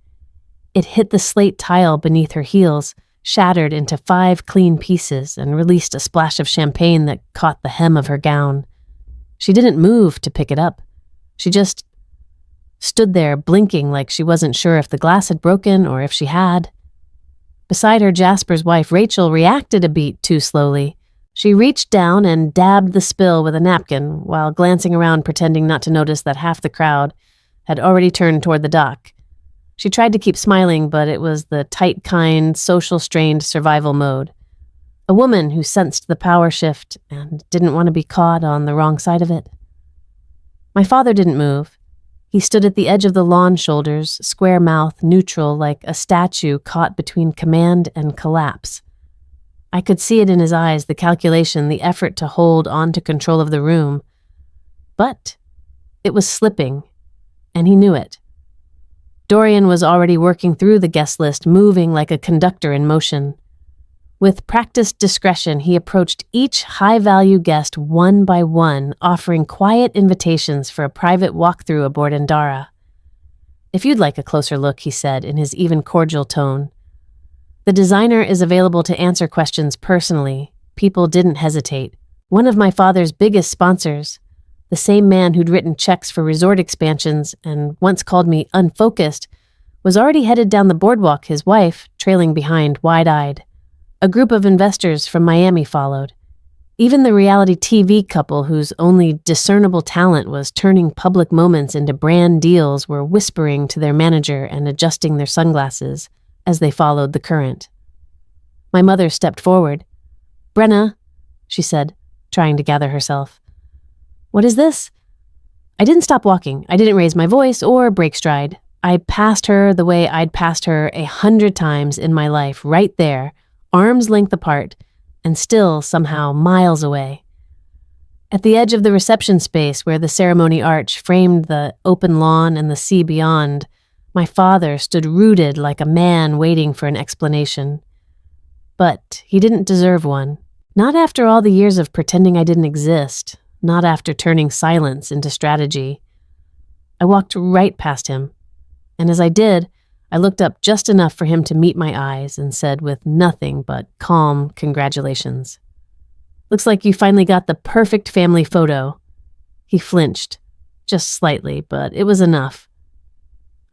It hit the slate tile beneath her heels, shattered into 5 clean pieces, and released a splash of champagne that caught the hem of her gown. She didn't move to pick it up. She just stood there blinking like she wasn't sure if the glass had broken or if she had. Beside her, Jasper's wife, Rachel, reacted a beat too slowly. She reached down and dabbed the spill with a napkin while glancing around, pretending not to notice that half the crowd had already turned toward the dock. She tried to keep smiling, but it was the tight kind, social-strained survival mode. A woman who sensed the power shift and didn't want to be caught on the wrong side of it. My father didn't move. He stood at the edge of the lawn shoulders, square mouth, neutral, like a statue caught between command and collapse. I could see it in his eyes, the calculation, the effort to hold on to control of the room. But It was slipping, and he knew it. Dorian was already working through the guest list, moving like a conductor in motion. With practiced discretion, he approached each high-value guest one by one, offering quiet invitations for a private walkthrough aboard Andara. "If you'd like a closer look," he said in his even cordial tone. "The designer is available to answer questions personally." People didn't hesitate. One of my father's biggest sponsors, the same man who'd written checks for resort expansions and once called me unfocused, was already headed down the boardwalk, his wife trailing behind, wide-eyed. A group of investors from Miami followed. Even the reality TV couple whose only discernible talent was turning public moments into brand deals were whispering to their manager and adjusting their sunglasses as they followed the current. My mother stepped forward. "Brenna," she said, trying to gather herself. "What is this?" I didn't stop walking. I didn't raise my voice or break stride. I passed her the way I'd passed her 100 times in my life, right there, arm's length apart, and still somehow miles away. At the edge of the reception space where the ceremony arch framed the open lawn and the sea beyond, my father stood rooted like a man waiting for an explanation. But he didn't deserve one. Not after all the years of pretending I didn't exist. Not after turning silence into strategy. I walked right past him, and as I did, I looked up just enough for him to meet my eyes and said with nothing but calm congratulations. "Looks like you finally got the perfect family photo." He flinched, just slightly, but it was enough.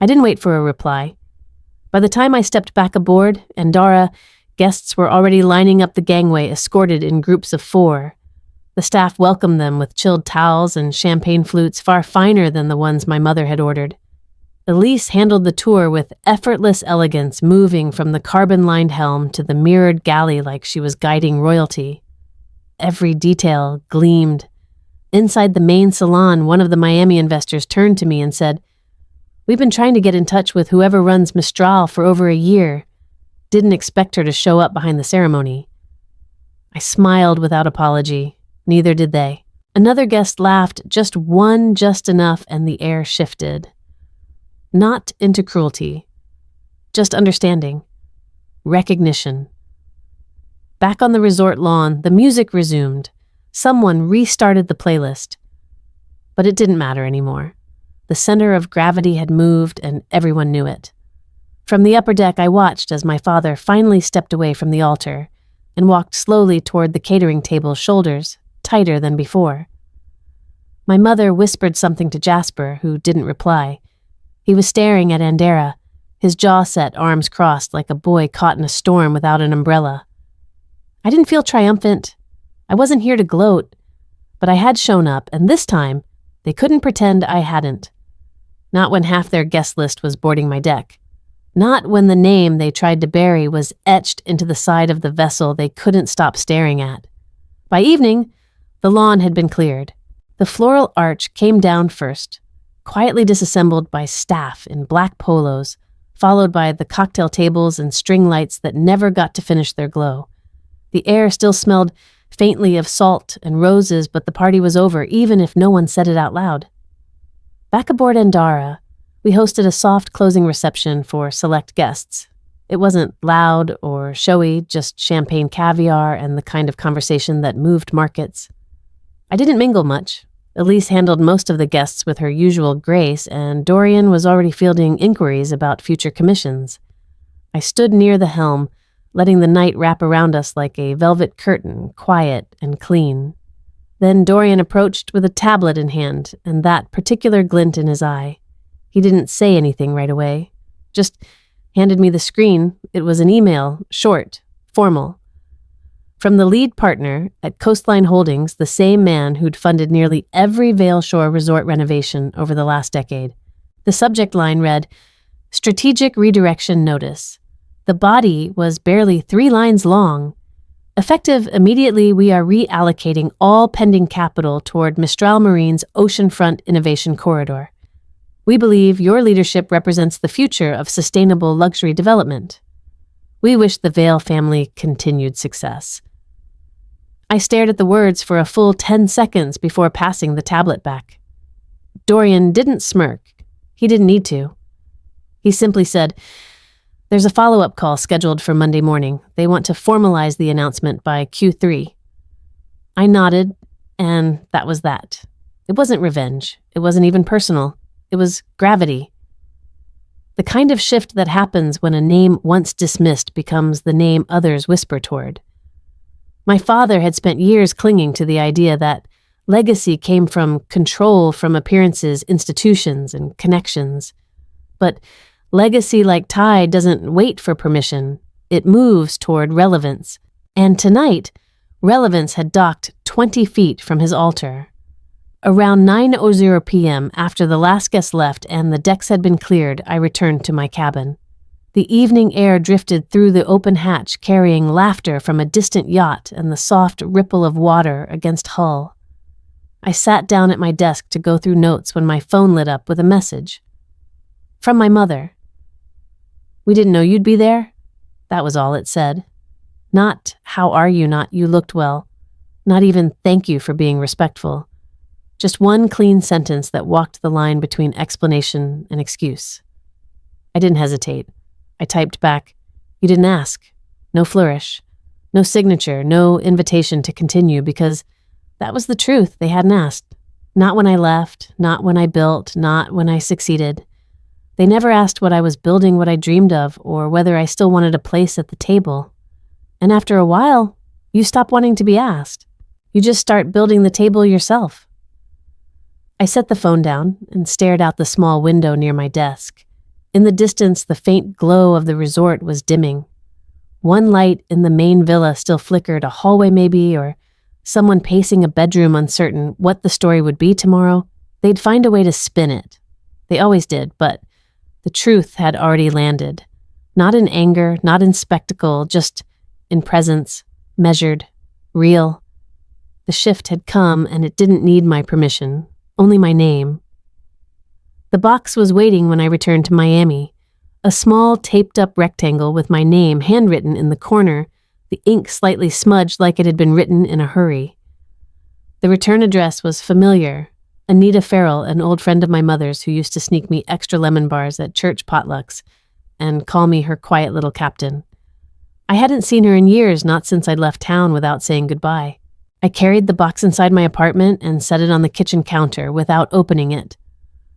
I didn't wait for a reply. By the time I stepped back aboard, Andara, guests were already lining up the gangway, escorted in groups of 4. The staff welcomed them with chilled towels and champagne flutes far finer than the ones my mother had ordered. Elise handled the tour with effortless elegance, moving from the carbon-lined helm to the mirrored galley like she was guiding royalty. Every detail gleamed. Inside the main salon, one of the Miami investors turned to me and said, "We've been trying to get in touch with whoever runs Mistral for over a year. Didn't expect her to show up behind the ceremony." I smiled without apology. Neither did they. Another guest laughed, just one, just enough, and the air shifted. Not into cruelty, just understanding, recognition. Back on the resort lawn, the music resumed. Someone restarted the playlist. But it didn't matter anymore. The center of gravity had moved, and everyone knew it. From the upper deck, I watched as my father finally stepped away from the altar and walked slowly toward the catering table, shoulders tighter than before. My mother whispered something to Jasper, who didn't reply. He was staring at Andara, his jaw set, arms crossed, like a boy caught in a storm without an umbrella. I didn't feel triumphant. I wasn't here to gloat, but I had shown up, and this time, they couldn't pretend I hadn't. Not when half their guest list was boarding my deck. Not when the name they tried to bury was etched into the side of the vessel they couldn't stop staring at. By evening, the lawn had been cleared. The floral arch came down first, quietly disassembled by staff in black polos, followed by the cocktail tables and string lights that never got to finish their glow. The air still smelled faintly of salt and roses, but the party was over, even if no one said it out loud. Back aboard Andara, we hosted a soft closing reception for select guests. It wasn't loud or showy, just champagne caviar and the kind of conversation that moved markets. I didn't mingle much. Elise handled most of the guests with her usual grace, and Dorian was already fielding inquiries about future commissions. I stood near the helm, letting the night wrap around us like a velvet curtain, quiet and clean. Then Dorian approached with a tablet in hand, and that particular glint in his eye. He didn't say anything right away, just handed me the screen. It was an email, short, formal. From the lead partner at Coastline Holdings, the same man who'd funded nearly every Vale Shore resort renovation over the last decade. The subject line read, "Strategic Redirection Notice." The body was barely 3 lines long. Effective immediately, we are reallocating all pending capital toward Mistral Marine's oceanfront innovation corridor. We believe your leadership represents the future of sustainable luxury development. We wish the Vale family continued success. I stared at the words for a full 10 seconds before passing the tablet back. Dorian didn't smirk. He didn't need to. He simply said, "There's a follow-up call scheduled for Monday morning. They want to formalize the announcement by Q3. I nodded, and that was that. It wasn't revenge. It wasn't even personal. It was gravity. The kind of shift that happens when a name once dismissed becomes the name others whisper toward. My father had spent years clinging to the idea that legacy came from control from appearances, institutions, and connections. But legacy, like tide, doesn't wait for permission. It moves toward relevance. And tonight, relevance had docked 20 feet from his altar. Around 9:00 p.m., after the last guest left and the decks had been cleared, I returned to my cabin. The evening air drifted through the open hatch, carrying laughter from a distant yacht and the soft ripple of water against hull. I sat down at my desk to go through notes when my phone lit up with a message. From my mother. "We didn't know you'd be there?" That was all it said. Not, "How are you?" Not, "You looked well." Not even, "Thank you for being respectful." Just one clean sentence that walked the line between explanation and excuse. I didn't hesitate. I typed back, "You didn't ask." No flourish. No signature. No invitation to continue, because that was the truth. They hadn't asked. Not when I left. Not when I built. Not when I succeeded. They never asked what I was building, what I dreamed of, or whether I still wanted a place at the table. And after a while, you stop wanting to be asked. You just start building the table yourself. I set the phone down and stared out the small window near my desk. In the distance, the faint glow of the resort was dimming. One light in the main villa still flickered, a hallway maybe, or someone pacing a bedroom uncertain what the story would be tomorrow. They'd find a way to spin it. They always did, but the truth had already landed. Not in anger, not in spectacle, just in presence, measured, real. The shift had come, and it didn't need my permission. Only my name. The box was waiting when I returned to Miami. A small, taped-up rectangle with my name handwritten in the corner, the ink slightly smudged like it had been written in a hurry. The return address was familiar. Anita Farrell, an old friend of my mother's who used to sneak me extra lemon bars at church potlucks and call me her quiet little captain. I hadn't seen her in years, not since I'd left town without saying goodbye. I carried the box inside my apartment and set it on the kitchen counter without opening it.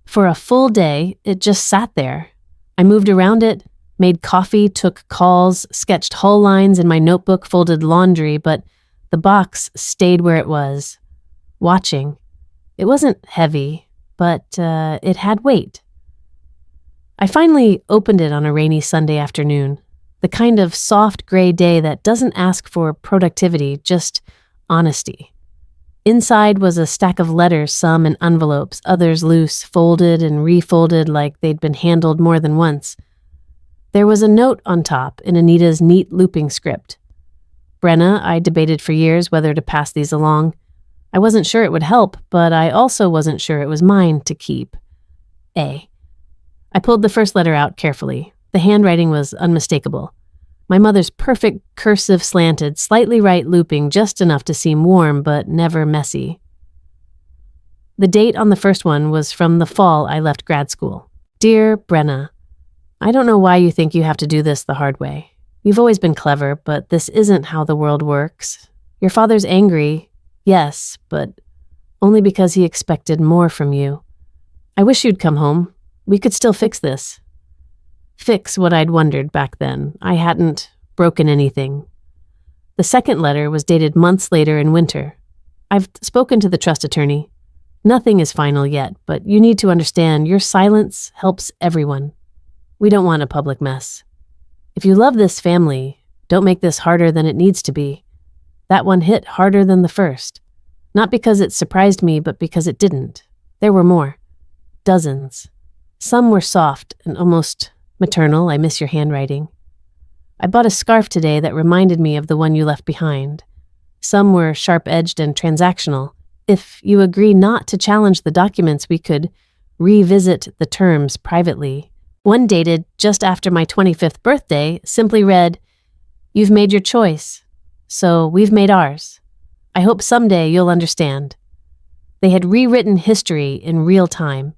For a full day, it just sat there. I moved around it, made coffee, took calls, sketched hull lines in my notebook, folded laundry, but the box stayed where it was, watching. It wasn't heavy, but it had weight. I finally opened it on a rainy Sunday afternoon, the kind of soft gray day that doesn't ask for productivity, just honesty. Inside was a stack of letters, some in envelopes, others loose, folded and refolded like they'd been handled more than once. There was a note on top in Anita's neat looping script. "Brenna, I debated for years whether to pass these along. I wasn't sure it would help, but I also wasn't sure it was mine to keep. A." I pulled the first letter out carefully. The handwriting was unmistakable. My mother's perfect cursive slanted, slightly right looping just enough to seem warm but never messy. The date on the first one was from the fall I left grad school. "Dear Brenna, I don't know why you think you have to do this the hard way. You've always been clever, but this isn't how the world works. Your father's angry, yes, but only because he expected more from you. I wish you'd come home. We could still fix this." Fix what I'd wondered back then. I hadn't broken anything. The second letter was dated months later in winter. "I've spoken to the trust attorney. Nothing is final yet, but you need to understand your silence helps everyone. We don't want a public mess. If you love this family, don't make this harder than it needs to be. That one hit harder than the first. Not because it surprised me, but because it didn't. There were more. Dozens. Some were soft and almost maternal. I miss your handwriting. I bought a scarf today that reminded me of the one you left behind. Some were sharp-edged and transactional. If you agree not to challenge the documents, we could revisit the terms privately. One dated just after my 25th birthday simply read, "You've made your choice, so we've made ours. I hope someday you'll understand." They had rewritten history in real time.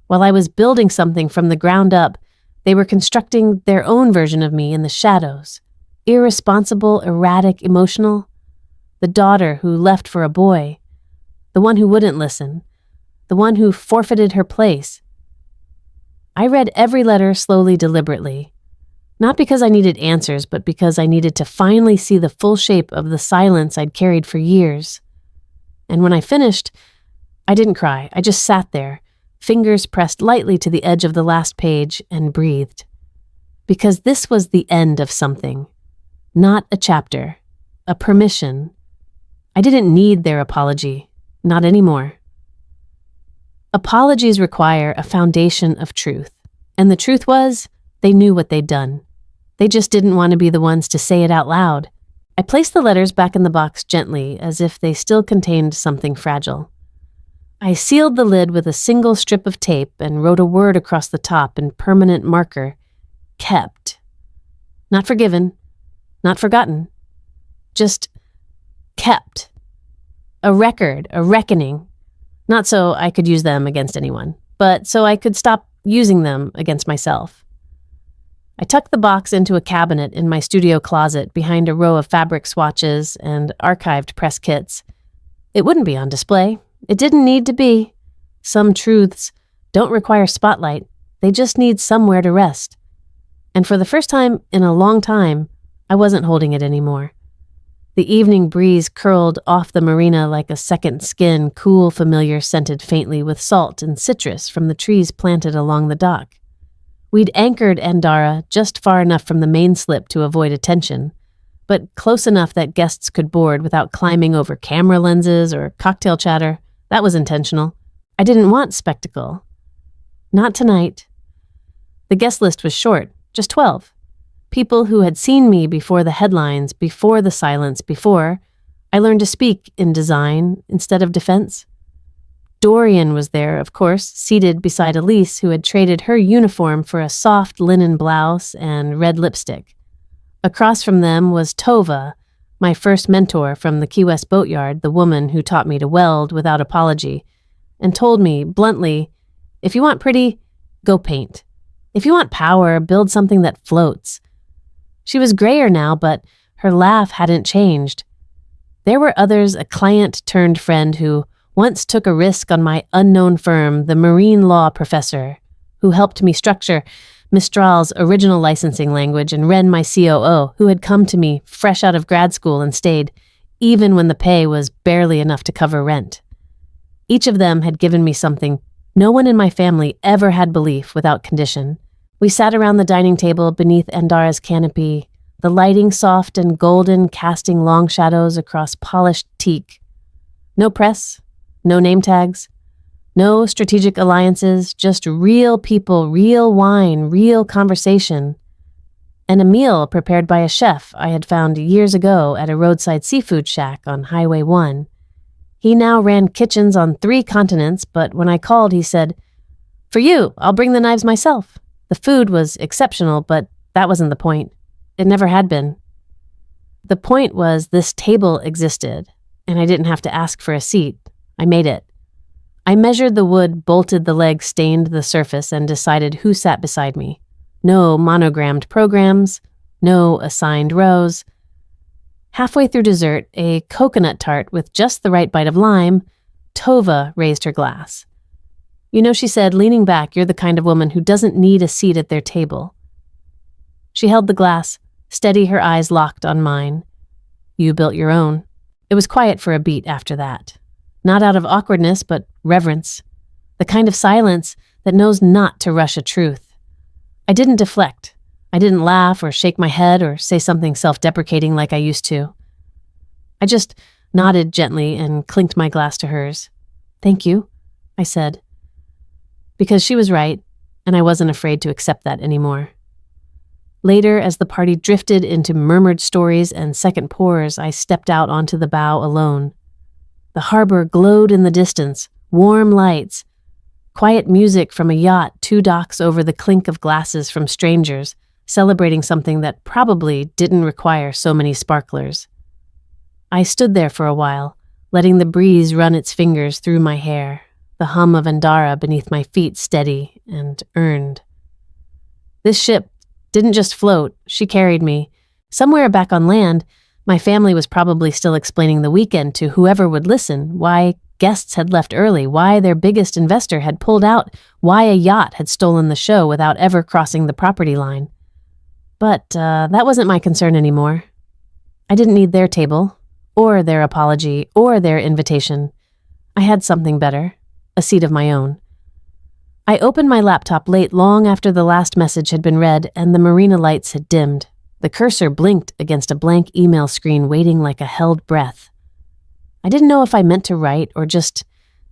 While I was building something from the ground up, they were constructing their own version of me in the shadows. Irresponsible, erratic, emotional. The daughter who left for a boy. The one who wouldn't listen. The one who forfeited her place. I read every letter slowly, deliberately. Not because I needed answers, but because I needed to finally see the full shape of the silence I'd carried for years. And when I finished, I didn't cry. I just sat there, fingers pressed lightly to the edge of the last page, and breathed. Because this was the end of something. Not a chapter. A permission. I didn't need their apology. Not anymore. Apologies require a foundation of truth. And the truth was, they knew what they'd done. They just didn't want to be the ones to say it out loud. I placed the letters back in the box gently, as if they still contained something fragile. I sealed the lid with a single strip of tape and wrote a word across the top in permanent marker. Kept. Not forgiven. Not forgotten. Just kept. A record, a reckoning. Not so I could use them against anyone, but so I could stop using them against myself. I tucked the box into a cabinet in my studio closet behind a row of fabric swatches and archived press kits. It wouldn't be on display. It didn't need to be. Some truths don't require spotlight. They just need somewhere to rest. And for the first time in a long time, I wasn't holding it anymore. The evening breeze curled off the marina like a second skin, cool, familiar, scented faintly with salt and citrus from the trees planted along the dock. We'd anchored Andara just far enough from the main slip to avoid attention, but close enough that guests could board without climbing over camera lenses or cocktail chatter. That was intentional. I didn't want spectacle. Not tonight. The guest list was short, just 12. People who had seen me before the headlines, before the silence, before I learned to speak in design instead of defense. Dorian was there, of course, seated beside Elise, who had traded her uniform for a soft linen blouse and red lipstick. Across from them was Tova, my first mentor from the Key West boatyard, the woman who taught me to weld without apology, and told me, bluntly, if you want pretty, go paint. If you want power, build something that floats. She was grayer now, but her laugh hadn't changed. There were others, a client-turned-friend who once took a risk on my unknown firm, the marine law professor, who helped me structure Mistral's original licensing language, and Ren, my COO, who had come to me fresh out of grad school and stayed, even when the pay was barely enough to cover rent. Each of them had given me something no one in my family ever had belief without condition. We sat around the dining table beneath Andara's canopy, the lighting soft and golden, casting long shadows across polished teak. No press, no name tags, no strategic alliances, just real people, real wine, real conversation. And a meal prepared by a chef I had found years ago at a roadside seafood shack on Highway 1. He now ran kitchens on 3 continents, but when I called, he said, "For you, I'll bring the knives myself." The food was exceptional, but that wasn't the point. It never had been. The point was this table existed, and I didn't have to ask for a seat. I made it. I measured the wood, bolted the leg, stained the surface, and decided who sat beside me. No monogrammed programs, no assigned rows. Halfway through dessert, a coconut tart with just the right bite of lime, Tova raised her glass. "You know," she said, leaning back, "you're the kind of woman who doesn't need a seat at their table." She held the glass, steady, her eyes locked on mine. "You built your own." It was quiet for a beat after that. Not out of awkwardness, but reverence. The kind of silence that knows not to rush a truth. I didn't deflect. I didn't laugh or shake my head or say something self-deprecating like I used to. I just nodded gently and clinked my glass to hers. "Thank you," I said. Because she was right, and I wasn't afraid to accept that anymore. Later, as the party drifted into murmured stories and second pours, I stepped out onto the bow alone. The harbor glowed in the distance, warm lights, quiet music from a yacht 2 docks over, the clink of glasses from strangers, celebrating something that probably didn't require so many sparklers. I stood there for a while, letting the breeze run its fingers through my hair, the hum of Andara beneath my feet steady and earned. This ship didn't just float, she carried me. Somewhere back on land, my family was probably still explaining the weekend to whoever would listen, why guests had left early, why their biggest investor had pulled out, why a yacht had stolen the show without ever crossing the property line. But that wasn't my concern anymore. I didn't need their table, or their apology, or their invitation. I had something better, a seat of my own. I opened my laptop late, long after the last message had been read and the marina lights had dimmed. The cursor blinked against a blank email screen, waiting like a held breath. I didn't know if I meant to write or just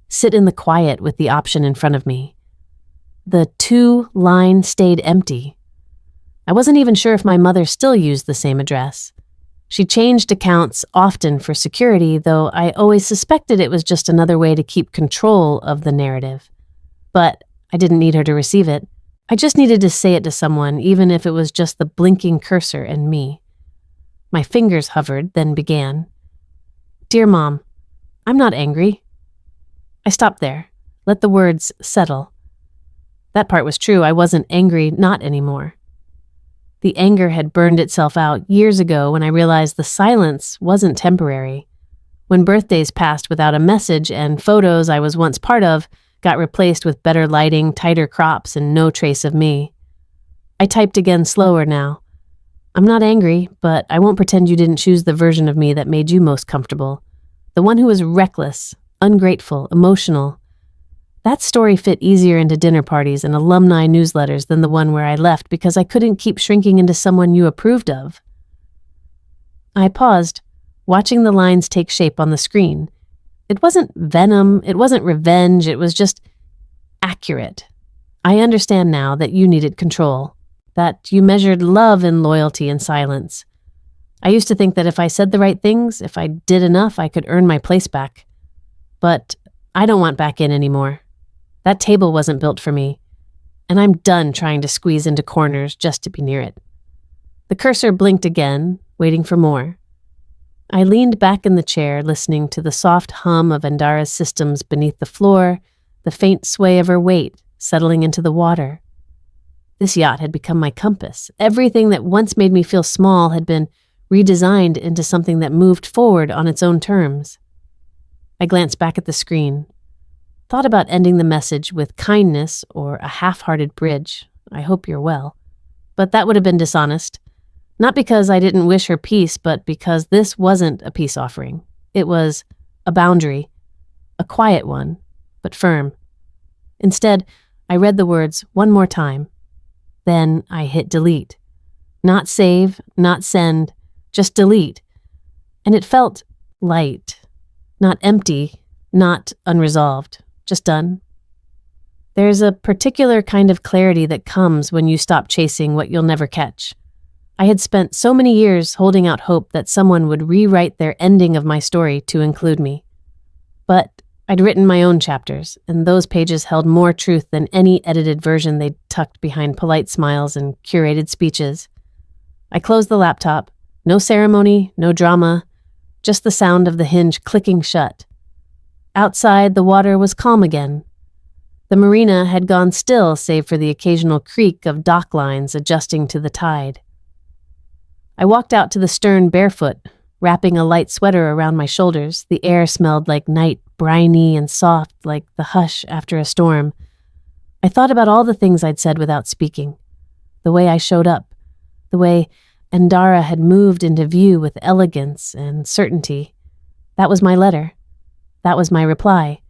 sit in the quiet with the option in front of me. The to line stayed empty. I wasn't even sure if my mother still used the same address. She changed accounts often for security, though I always suspected it was just another way to keep control of the narrative. But I didn't need her to receive it. I just needed to say it to someone, even if it was just the blinking cursor and me. My fingers hovered, then began. Dear Mom, I'm not angry. I stopped there, let the words settle. That part was true. I wasn't angry, not anymore. The anger had burned itself out years ago when I realized the silence wasn't temporary. When birthdays passed without a message and photos I was once part of got replaced with better lighting, tighter crops, and no trace of me. I typed again, slower now. I'm not angry, but I won't pretend you didn't choose the version of me that made you most comfortable. The one who was reckless, ungrateful, emotional. That story fit easier into dinner parties and alumni newsletters than the one where I left because I couldn't keep shrinking into someone you approved of. I paused, watching the lines take shape on the screen. It wasn't venom, it wasn't revenge, it was just accurate. I understand now that you needed control, that you measured love in loyalty and silence. I used to think that if I said the right things, if I did enough, I could earn my place back. But I don't want back in anymore. That table wasn't built for me, and I'm done trying to squeeze into corners just to be near it. The cursor blinked again, waiting for more. I leaned back in the chair, listening to the soft hum of Andara's systems beneath the floor, the faint sway of her weight settling into the water. This yacht had become my compass. Everything that once made me feel small had been redesigned into something that moved forward on its own terms. I glanced back at the screen, thought about ending the message with kindness or a half-hearted bridge. I hope you're well. But that would have been dishonest. Not because I didn't wish her peace, but because this wasn't a peace offering. It was a boundary, a quiet one, but firm. Instead, I read the words one more time. Then I hit delete. Not save, not send, just delete. And it felt light, not empty, not unresolved, just done. There's a particular kind of clarity that comes when you stop chasing what you'll never catch. I had spent so many years holding out hope that someone would rewrite their ending of my story to include me. But I'd written my own chapters, and those pages held more truth than any edited version they'd tucked behind polite smiles and curated speeches. I closed the laptop. No ceremony, no drama, just the sound of the hinge clicking shut. Outside, the water was calm again. The marina had gone still save for the occasional creak of dock lines adjusting to the tide. I walked out to the stern barefoot, wrapping a light sweater around my shoulders. The air smelled like night, briny and soft, like the hush after a storm. I thought about all the things I'd said without speaking. The way I showed up. The way Andara had moved into view with elegance and certainty. That was my letter. That was my reply.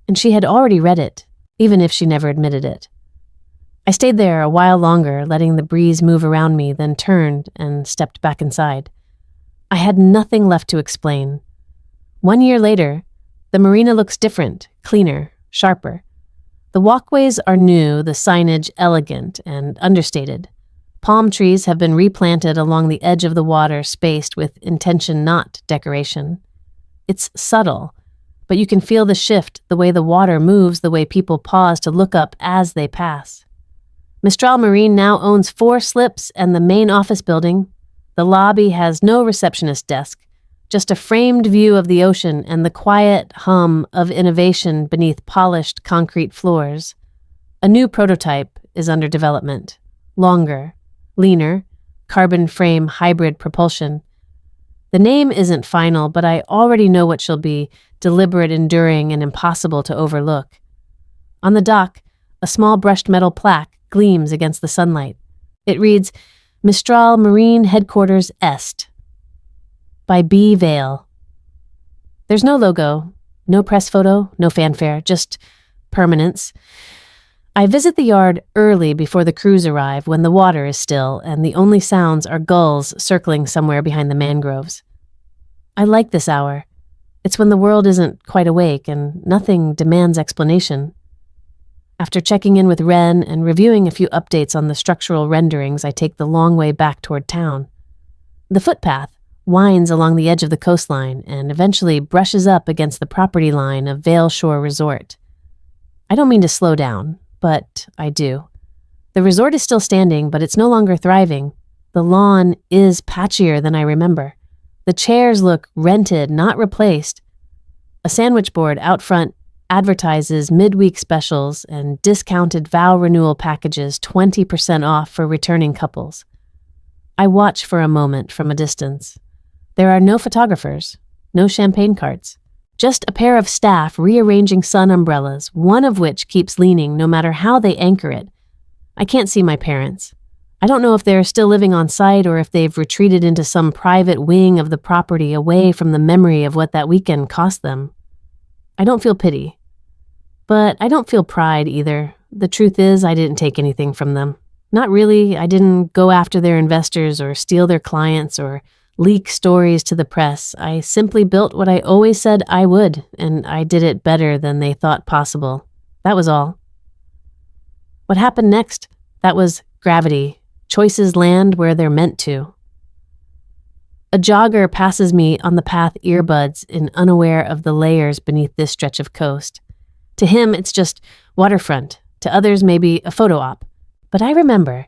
And she had already read it, even if she never admitted it. I stayed there a while longer, letting the breeze move around me, then turned and stepped back inside. I had nothing left to explain. 1 year later, the marina looks different, cleaner, sharper. The walkways are new, the signage elegant and understated. Palm trees have been replanted along the edge of the water, spaced with intention, not decoration. It's subtle, but you can feel the shift, the way the water moves, the way people pause to look up as they pass. Mistral Marine now owns 4 slips and the main office building. The lobby has no receptionist desk, just a framed view of the ocean and the quiet hum of innovation beneath polished concrete floors. A new prototype is under development. Longer, leaner, carbon frame hybrid propulsion. The name isn't final, but I already know what she'll be, deliberate, enduring, and impossible to overlook. On the dock, a small brushed metal plaque gleams against the sunlight. It reads, Mistral Marine Headquarters Est, by B. Vale. There's no logo, no press photo, no fanfare, just permanence. I visit the yard early before the crews arrive when the water is still and the only sounds are gulls circling somewhere behind the mangroves. I like this hour. It's when the world isn't quite awake and nothing demands explanation. After checking in with Wren and reviewing a few updates on the structural renderings, I take the long way back toward town. The footpath winds along the edge of the coastline and eventually brushes up against the property line of Vale Shore Resort. I don't mean to slow down, but I do. The resort is still standing, but it's no longer thriving. The lawn is patchier than I remember. The chairs look rented, not replaced. A sandwich board out front advertises midweek specials and discounted Vow Renewal packages 20% off for returning couples. I watch for a moment from a distance. There are no photographers, no champagne carts, just a pair of staff rearranging sun umbrellas, one of which keeps leaning no matter how they anchor it. I can't see my parents. I don't know if they're still living on site or if they've retreated into some private wing of the property away from the memory of what that weekend cost them. I don't feel pity. But I don't feel pride either. The truth is, I didn't take anything from them. Not really. I didn't go after their investors or steal their clients or leak stories to the press. I simply built what I always said I would, and I did it better than they thought possible. That was all. What happened next? That was gravity. Choices land where they're meant to. A jogger passes me on the path, earbuds in unaware of the layers beneath this stretch of coast. To him, it's just waterfront. To others, maybe a photo op. But I remember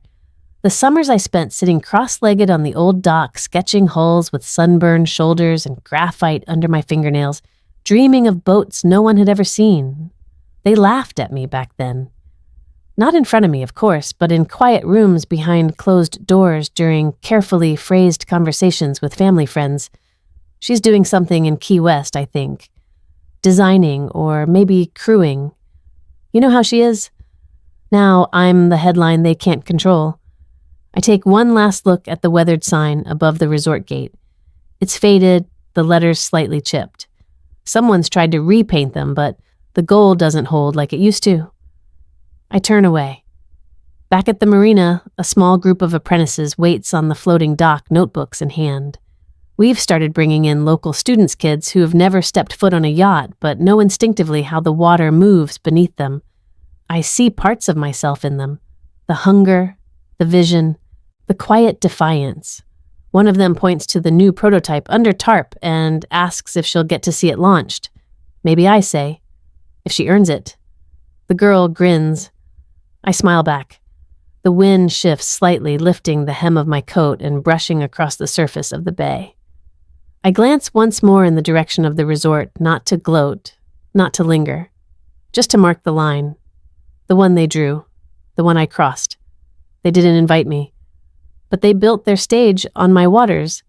the summers I spent sitting cross-legged on the old dock, sketching hulls with sunburned shoulders and graphite under my fingernails, dreaming of boats no one had ever seen. They laughed at me back then. Not in front of me, of course, but in quiet rooms behind closed doors during carefully phrased conversations with family friends. She's doing something in Key West, I think. Designing or maybe crewing. You know how she is? Now I'm the headline they can't control. I take one last look at the weathered sign above the resort gate. It's faded, the letters slightly chipped. Someone's tried to repaint them, but the gold doesn't hold like it used to. I turn away. Back at the marina, a small group of apprentices waits on the floating dock, notebooks in hand. We've started bringing in local students' kids who have never stepped foot on a yacht but know instinctively how the water moves beneath them. I see parts of myself in them. The hunger, the vision, the quiet defiance. One of them points to the new prototype under tarp and asks if she'll get to see it launched. Maybe I say, if she earns it. The girl grins. I smile back. The wind shifts slightly, lifting the hem of my coat and brushing across the surface of the bay. I glance once more in the direction of the resort, not to gloat, not to linger, just to mark the line. The one they drew, the one I crossed. They didn't invite me, but they built their stage on my waters.